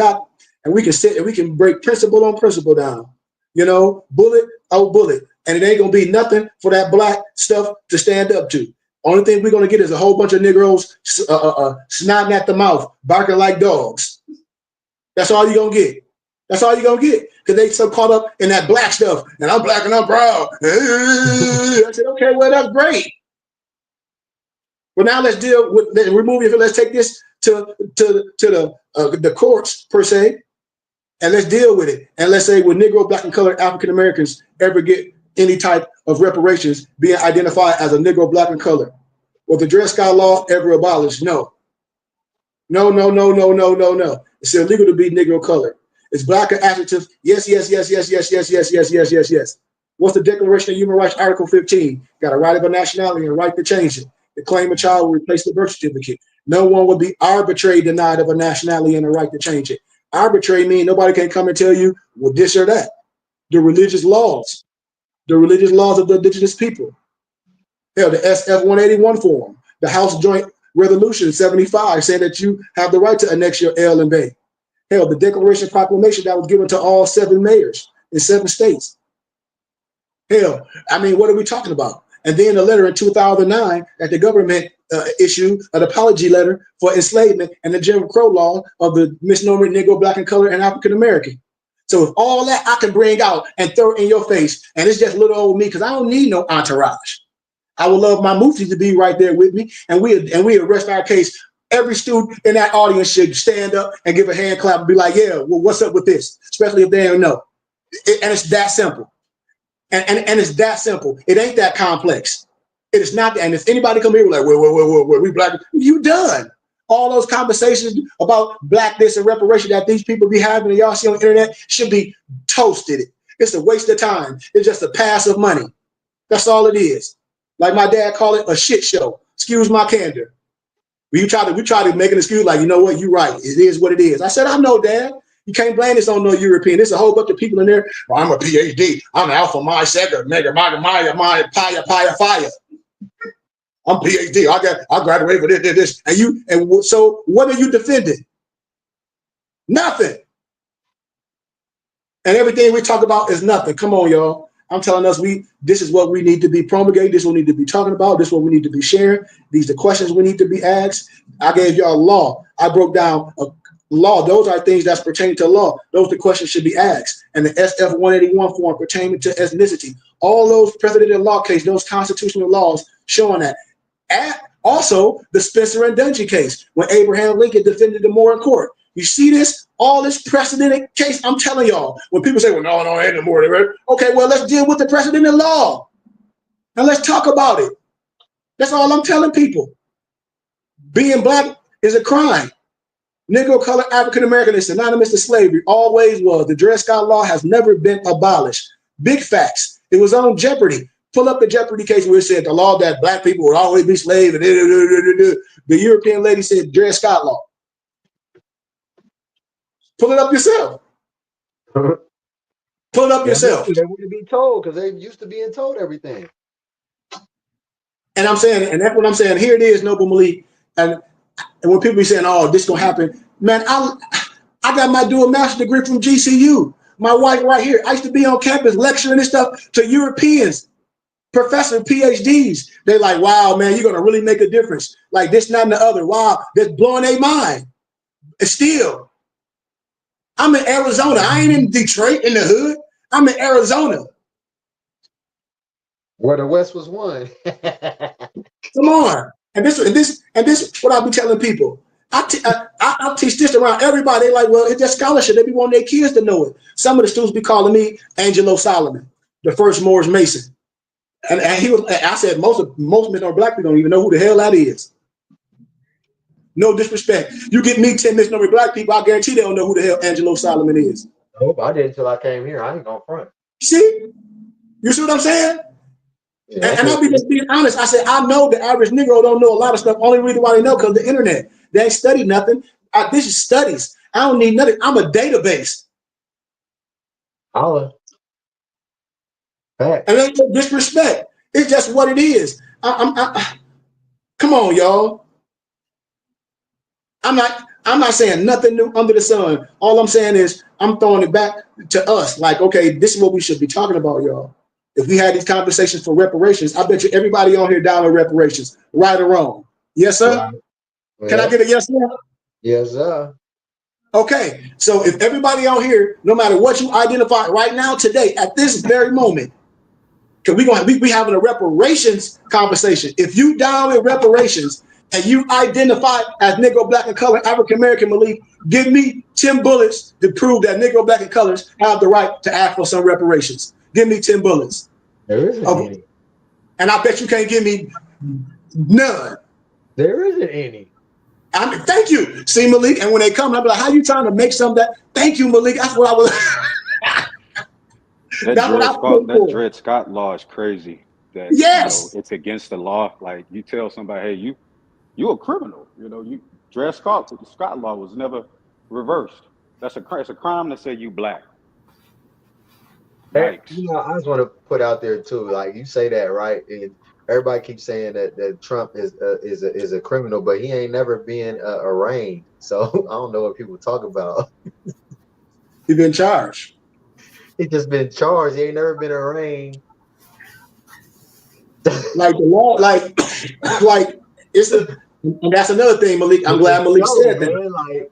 we can sit and we can break principle on principle down, you know, bullet, and it ain't gonna be nothing for that Black stuff to stand up to. Only thing we're gonna get is a whole bunch of Negroes snotting at the mouth, barking like dogs. That's all you're gonna get. That's all you're gonna get, because they so caught up in that Black stuff, and I'm Black and I'm proud. I said, okay, well, that's great. But now let's deal with, let's take this to the courts per se, and let's deal with it. And let's say, will Negro, Black, and colored African Americans ever get any type of reparations being identified as a Negro, Black, and colored? Was the Dred Scott law ever abolished? No. No. It's illegal to be Negro colored. Is black an adjective? Yes, yes, yes, yes, yes, yes, yes, yes, yes, yes, yes. What's the Declaration of Human Rights, Article 15? Got a right of a nationality and a right to change it. The claim a child will replace the birth certificate. No one will be arbitrarily denied of a nationality and a right to change it. Arbitrary means nobody can come and tell you, well, this or that. The religious laws of the indigenous people. Hell, the SF 181 form, the House Joint Resolution 75 saying that you have the right to annex your L and Bay. Hell, the Declaration Proclamation that was given to all 7 mayors in 7 states. Hell, I mean, what are we talking about? And then a letter in 2009 that the government issued, an apology letter for enslavement and the Jim Crow law of the misnomer Negro, Black, and Color, and African American. So if all that I can bring out and throw it in your face, and it's just little old me, because I don't need no entourage. I would love my Mufti to be right there with me, and we rest our case. Every student in that audience should stand up and give a hand clap and be like, yeah, well, what's up with this? Especially if they don't know. And it's that simple. And it's that simple. It ain't that complex. It is not. And if anybody come here like, well, we black, you done. All those conversations about black this and reparation that these people be having and y'all see on the internet should be toasted. It's a waste of time. It's just a pass of money. That's all it is. Like my dad called it, a shit show. Excuse my candor. We try to make an excuse like, you know what, you're right. It is what it is. I said, I know, Dad. You can't blame this on no European. There's a whole bunch of people in there. Well, I'm a PhD. I'm an alpha, my second, nigga, my fire. I'm PhD. I graduated for this. So what are you defending? Nothing. And everything we talk about is nothing. Come on, y'all. I'm telling us this is what we need to be promulgating. This is what we need to be talking about. This is what we need to be sharing. These are the questions we need to be asked. I gave y'all law. I broke down a law. Those are things that's pertaining to law. Those are the questions should be asked. And the SF 181 form pertaining to ethnicity. All those precedent law cases, those constitutional laws showing that. Also, the Spencer and Dungy case, when Abraham Lincoln defended the Moore in court. You see this? All this precedented case. I'm telling y'all, when people say, well, no, ain't no more. Okay, well, let's deal with the precedented law. And let's talk about it. That's all I'm telling people. Being black is a crime. Negro, color, African American is synonymous to slavery. Always was. The Dred Scott law has never been abolished. Big facts. It was on Jeopardy. Pull up the Jeopardy case where it said the law that black people would always be slaves. And the European lady said Dred Scott law. Pull it up yourself. Pull it up yourself. They wouldn't be told because they used to being told everything. And I'm saying, and that's what I'm saying. Here it is, Noble Malik. And when people be saying, "Oh, this gonna happen," man, I got my dual master's degree from GCU. My wife right here. I used to be on campus lecturing and stuff to Europeans, professors, PhDs. They're like, "Wow, man, you're gonna really make a difference." Like this, not and the other. Wow, that's blowing their mind. And still, I'm in Arizona. I ain't in Detroit in the hood. I'm in Arizona. Where the West was won. Come on. And this, what I be telling people. I teach this around everybody. They're like, well, it's just scholarship. They be wanting their kids to know it. Some of the students be calling me Angelo Solomon, the first Moorish Mason. And I said, most men or black people don't even know who the hell that is. No disrespect. You get me 10 missionary black people, I guarantee they don't know who the hell Angelo Solomon is. Nope, I did until I came here. I ain't gonna front. See? You see what I'm saying? Yeah, and I'll be just being honest. I said, I know the average Negro don't know a lot of stuff. Only reason why they know because of the internet. They ain't studied nothing. This is studies. I don't need nothing. I'm a database. Holla. And there's no disrespect. It's just what it is. Come on, y'all. I'm not saying nothing new under the sun. All I'm saying is I'm throwing it back to us. Like, okay, this is what we should be talking about, y'all. If we had these conversations for reparations, I bet you everybody on here down on reparations, right or wrong. Yes, sir? Right. Well, can I get a yes, sir? Yes, sir. Okay, so if everybody on here, no matter what you identify right now, today, at this very moment, because we having a reparations conversation. If you down with reparations and you identify as Negro, Black, and Color, African American, Malik, give me 10 bullets to prove that Negro, Black, and Colors have the right to ask for some reparations. Give me 10 bullets. There isn't any. And I bet you can't give me none. There isn't any. I mean, thank you. See, Malik, and when they come, I'm like, how you trying to make something that? Thank you, Malik. That's what I was. That's what I was That for. Dred Scott law is crazy. That Yes. it's against the law. Like you tell somebody, hey, you a criminal. Dred Scott law was never reversed. It's a crime to say you black. Hey, Yikes. I just want to put out there too, like you say that, right? And everybody keeps saying that Trump is a criminal, but he ain't never been arraigned. So I don't know what people talk about. He's been charged. He's just been charged. He ain't never been arraigned. Like the law, like it's a, and that's another thing, Malik. I'm glad Malik said that. Man, like,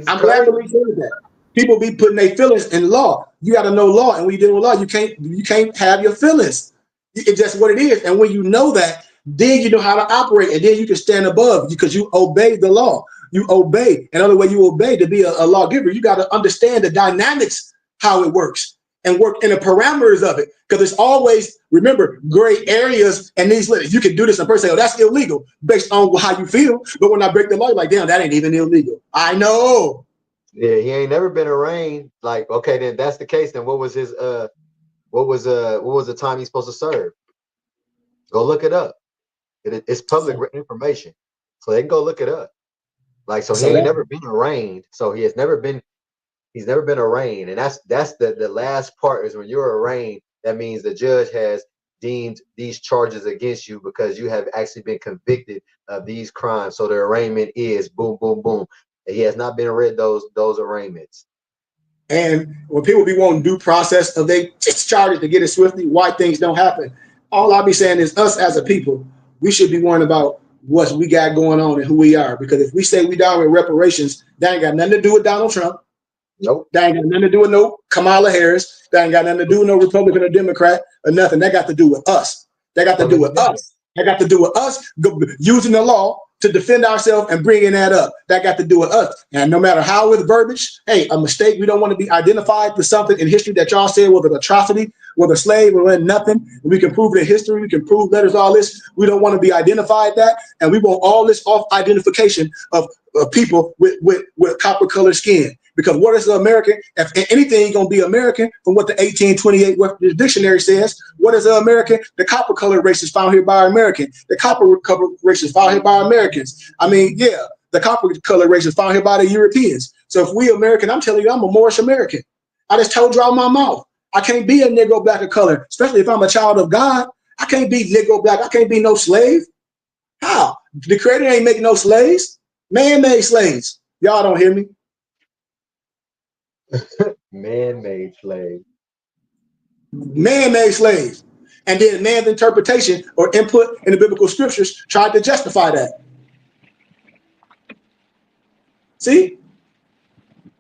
I'm glad Malik said that. People be putting their feelings in law. You got to know law, and when you deal with law, you can't have your feelings. It's just what it is. And when you know that, then you know how to operate, and then you can stand above because you obey the law. You obey. Another way you obey to be a lawgiver, you got to understand the dynamics, how it works, and work in the parameters of it. Because it's always, remember, gray areas and these limits. You can do this, and a person say, oh, that's illegal based on how you feel. But when I break the law, you're like, damn, that ain't even illegal. I know. Yeah, he ain't never been arraigned. Like, okay, then that's the case. Then what was his what was the time he's supposed to serve? Go look it up. It's public information, so they can go look it up. Like, so he ain't never been arraigned. So he's never been arraigned, and that's the last part is when you're arraigned. That means the judge has deemed these charges against you because you have actually been convicted of these crimes. So the arraignment is boom, boom, boom. And he has not been read those arraignments. And when people be wanting due process of they just charges to get it swiftly, why things don't happen. All I'll be saying is us as a people, we should be worrying about what we got going on and who we are. Because if we say we down with reparations, that ain't got nothing to do with Donald Trump. Nope. That ain't got nothing to do with no Kamala Harris. That ain't got nothing to do with no Republican or Democrat or nothing. That got to do with us. That got to do with us. That got to do with us using the law to defend ourselves and bringing that up. That got to do with us. And no matter how with verbiage, hey, a mistake, we don't want to be identified with something in history that y'all said was an atrocity, was a slave, or nothing. We can prove it in history. We can prove letters, all this. We don't want to be identified that. And we want all this off identification of people with copper colored skin. Because what is the American? If anything going to be American from what the 1828 Webster's Dictionary says, what is the American? The copper colored race is found here by American. The copper race is found here by Americans. I mean, yeah, the copper colored race is found here by the Europeans. So if we American, I'm telling you, I'm a Moorish American. I just told you out my mouth. I can't be a Negro black of color, especially if I'm a child of God. I can't be Negro black. I can't be no slave. How? The Creator ain't making no slaves. Man-made slaves. Y'all don't hear me. Man-made slave. Man-made slaves. And then man's interpretation or input in the biblical scriptures tried to justify that. See?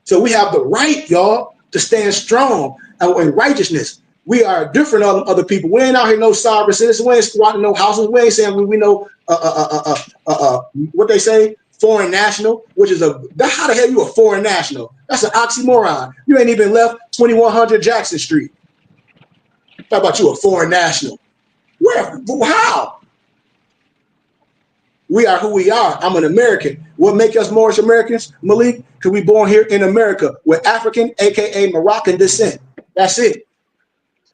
So we have the right, y'all, to stand strong in righteousness. We are different than other people. We ain't out here no sovereign citizens. We ain't squatting no houses. We ain't saying we know what they say, foreign national, which is how the hell you a foreign national? That's an oxymoron. You ain't even left 2100 Jackson Street. How about you a foreign national? Where? How? We are who we are. I'm an American. What make us Moorish Americans, Malik? Because we born here in America with African, aka Moroccan descent. That's it.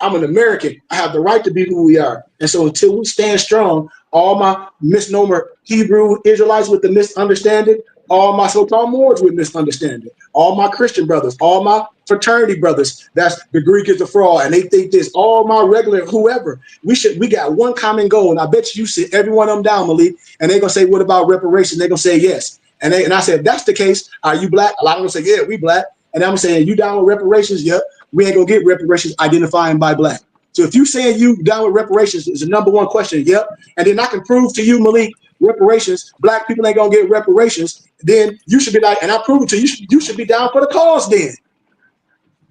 I'm an American. I have the right to be who we are. And so until we stand strong, all my misnomer Hebrew Israelites with the misunderstanding, all my so-called Moors with misunderstanding, all my Christian brothers, all my fraternity brothers, that's the Greek is a fraud, and they think this, all my regular whoever, we got one common goal, and I bet you sit every one of them down, Malik, and they're gonna say, what about reparations? They're gonna say yes. And I said, if that's the case, are you black? A lot of them say, yeah, we black. And I'm saying, you down with reparations? Yep. We ain't gonna get reparations identifying by black. So if you saying you down with reparations is the number one question, yep. And then I can prove to you, Malik, reparations, black people ain't gonna get reparations, then you should be like, and I prove it to you, you should be down for the cause then.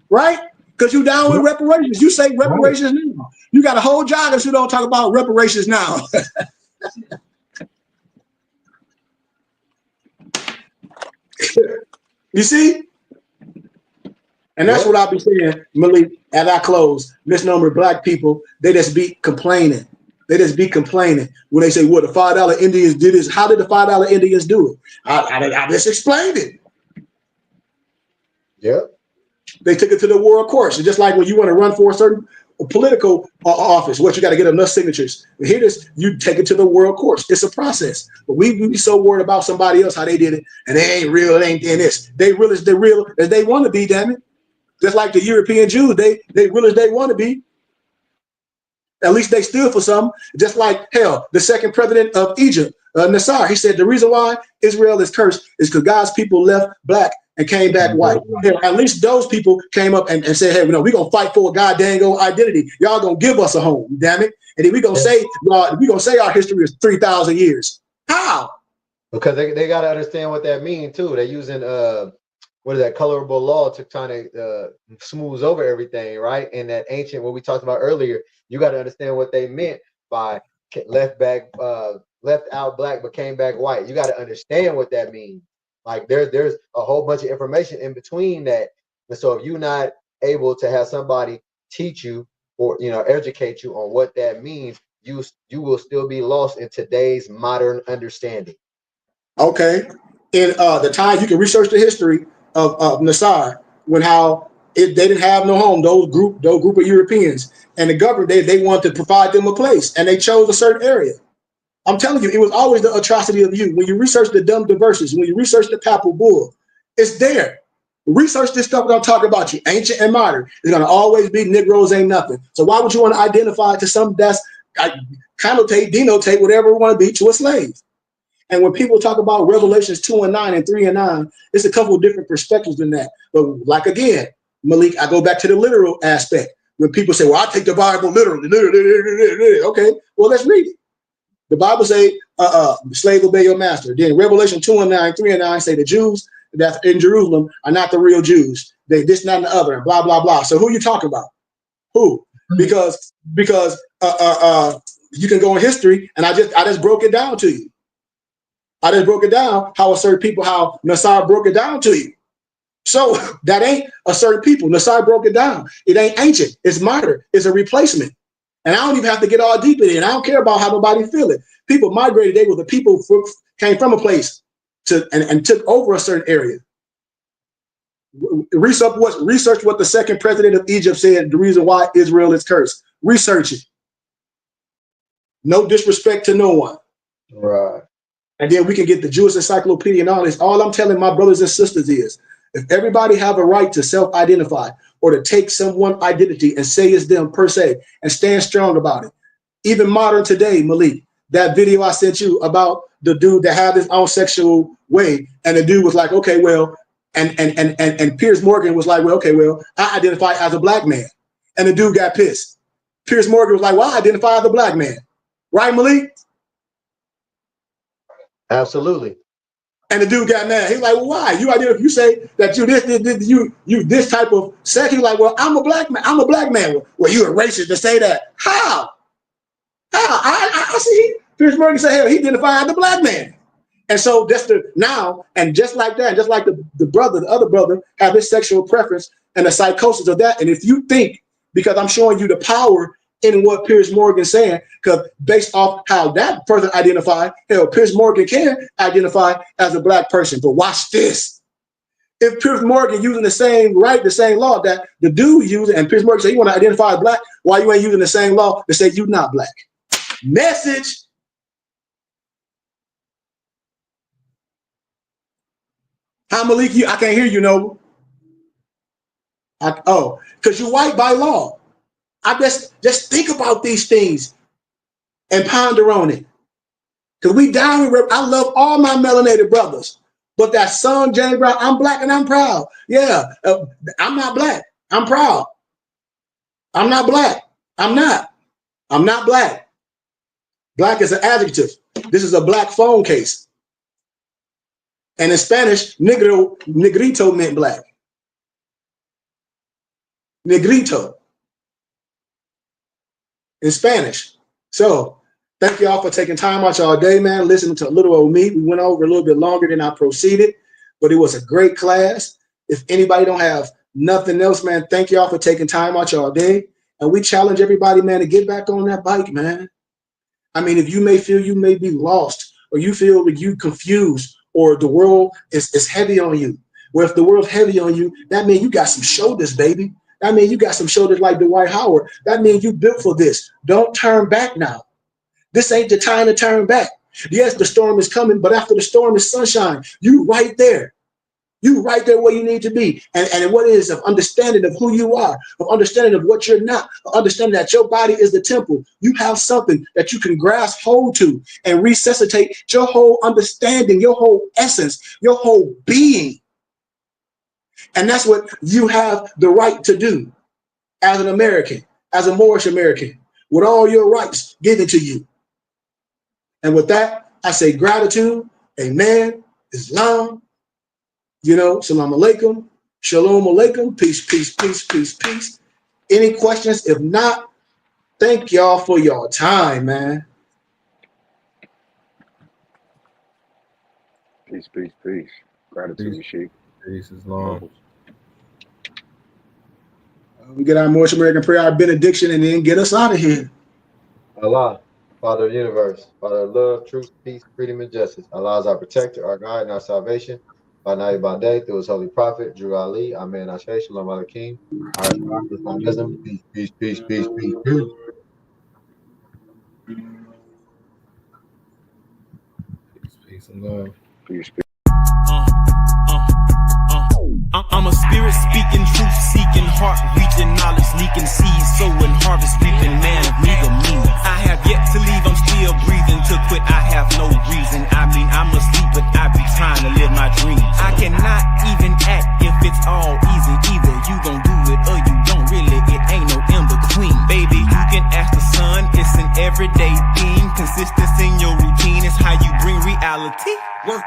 Right? Because you down with reparations. You say reparations now. You got a whole joggers who don't talk about reparations now. You see? And that's what I'll be saying, Malik, as I close. Misnomer black people, they just be complaining. They just be complaining when they say, "Well, the $5 Indians did this." How did the $5 Indians do it? I just explained it. Yep. They took it to the world courts. It's just like when you want to run for a certain political office, what you got to get enough signatures. Here, this you take it to the world courts. It's a process. But we be so worried about somebody else how they did it, and they ain't real. It ain't this. They real as they want to be. Damn it! Just like the European Jews, they real as they want to be. At least they stood for something. Just like hell, the second president of Egypt, Nasser, he said the reason why Israel is cursed is because God's people left black and came back white. Hell, at least those people came up and said, "Hey, we're gonna fight for a goddamn identity. Y'all gonna give us a home, damn it." And then we're gonna say our history is 3,000 years. How? Because they got to understand what that means too. They're using what is that, colorable law to kind of smooth over everything, right? And that ancient, what we talked about earlier, you got to understand what they meant by left out black but came back white. You got to understand what that means. Like there's a whole bunch of information in between that. And so if you're not able to have somebody teach you or educate you on what that means, you will still be lost in today's modern understanding. Okay. In the time you can research the history of Nasser, when they didn't have no home, those group of Europeans, and the government they wanted to provide them a place, and they chose a certain area. I'm telling you, it was always the atrocity of you. When you research the dumb diverses, when you research the papal bull, it's there. Research this stuff that I'm talking about, you ancient and modern. It's gonna always be Negroes ain't nothing. So why would you want to identify to something that's denotate whatever it want to be to a slave? And when people talk about Revelations 2:9 and 3:9, it's a couple of different perspectives in that. But like again, Malik, I go back to the literal aspect. When people say, "Well, I take the Bible literally," okay, well, let's read it. The Bible say, "Slave, obey your master." Then Revelation 2:9, 3:9 say the Jews that's in Jerusalem are not the real Jews. They this, not, and the other, and blah blah blah. So who are you talking about? Who? Because you can go in history, and I just broke it down to you. I just broke it down how Nasser broke it down to you. So that ain't a certain people. Nasser broke it down. It ain't ancient. It's modern. It's a replacement. And I don't even have to get all deep in it. And I don't care about how nobody feel it. People migrated. They were the people came from a place and took over a certain area. Research what the second president of Egypt said, the reason why Israel is cursed. Research it. No disrespect to no one. Right. And then we can get the Jewish encyclopedia and all this. All I'm telling my brothers and sisters is, if everybody have a right to self-identify or to take someone's identity and say it's them per se and stand strong about it. Even modern today, Malik, that video I sent you about the dude that had his own sexual way, and the dude was like, okay, well, and Piers Morgan was like, well, okay, well, I identify as a black man. And the dude got pissed. Piers Morgan was like, well, I identify as a black man. Right, Malik? Absolutely. And the dude got mad. He's like, well, why? You say that you this type of sex. He's like, well, I'm a black man. I'm a black man. Well, you a racist to say that. How? I see Piers Morgan say, hell, he identified as a black man. And so that's and just like that, just like the other brother have his sexual preference and the psychosis of that. And if you think, because I'm showing you the power in what Piers Morgan's saying, because based off how that person identified, hell, Piers Morgan can identify as a black person. But watch this. If Piers Morgan using the same law that the dude using, and Piers Morgan say you want to identify as black, why you ain't using the same law to say you not black? Message. How, Malik, I can't hear you, Noble. Because you're white by law. I just think about these things and ponder on it. Because we down with, I love all my melanated brothers. But that song, James Brown, I'm black and I'm proud. Yeah, I'm not black. I'm proud. I'm not black. I'm not black. Black is an adjective. This is a black phone case. And in Spanish, negrito meant black. Negrito. In Spanish. So thank y'all for taking time out y'all day, man, listening to a little old me. We went over a little bit longer than I proceeded, but it was a great class. If anybody don't have nothing else, man, thank y'all for taking time out y'all day. And we challenge everybody, man, to get back on that bike, man. I mean, if you may feel you may be lost, or you feel that you confused, or the world is heavy on you. Well, if the world's heavy on you, that means you got some shoulders, baby. That means you got some shoulders like Dwight Howard. That means you built for this. Don't turn back now. This ain't the time to turn back. Yes, the storm is coming, but after the storm is sunshine. You right there. You right there where you need to be. And what is of understanding of who you are, of understanding of what you're not, of understanding that your body is the temple. You have something that you can grasp hold to and resuscitate your whole understanding, your whole essence, your whole being. And that's what you have the right to do as an American, as a Moorish American, with all your rights given to you. And with that, I say gratitude, amen, Islam, salam alaikum, shalom alaikum, peace, peace, peace, peace, peace. Any questions? If not, thank y'all for your time, man. Peace, peace, peace. Gratitude, Sheikh. Peace is long. We get our Moorish American prayer, our benediction, and then get us out of here. Allah, Father of the universe, Father of love, truth, peace, freedom, and justice. Allah is our protector, our guide, and our salvation. By night, by day, through his holy prophet, Drew Ali, Amen, Ashe, Shalom Aleichem. Our wisdom, peace, peace, peace, peace, peace, peace. Peace, peace, and love. Peace, peace. I'm a spirit speaking, truth seeking, heart reaching, knowledge leaking, seed sowing, harvest reaping, man of neither means. I have yet to leave, I'm still breathing. To quit, I have no reason. I mean, I'm asleep, but I be trying to live my dreams. I cannot even act if it's all easy. Either you gon' do it or you don't really. It ain't no in between. Baby, you can ask the sun. It's an everyday thing. Consistency in your routine is how you bring reality. Work.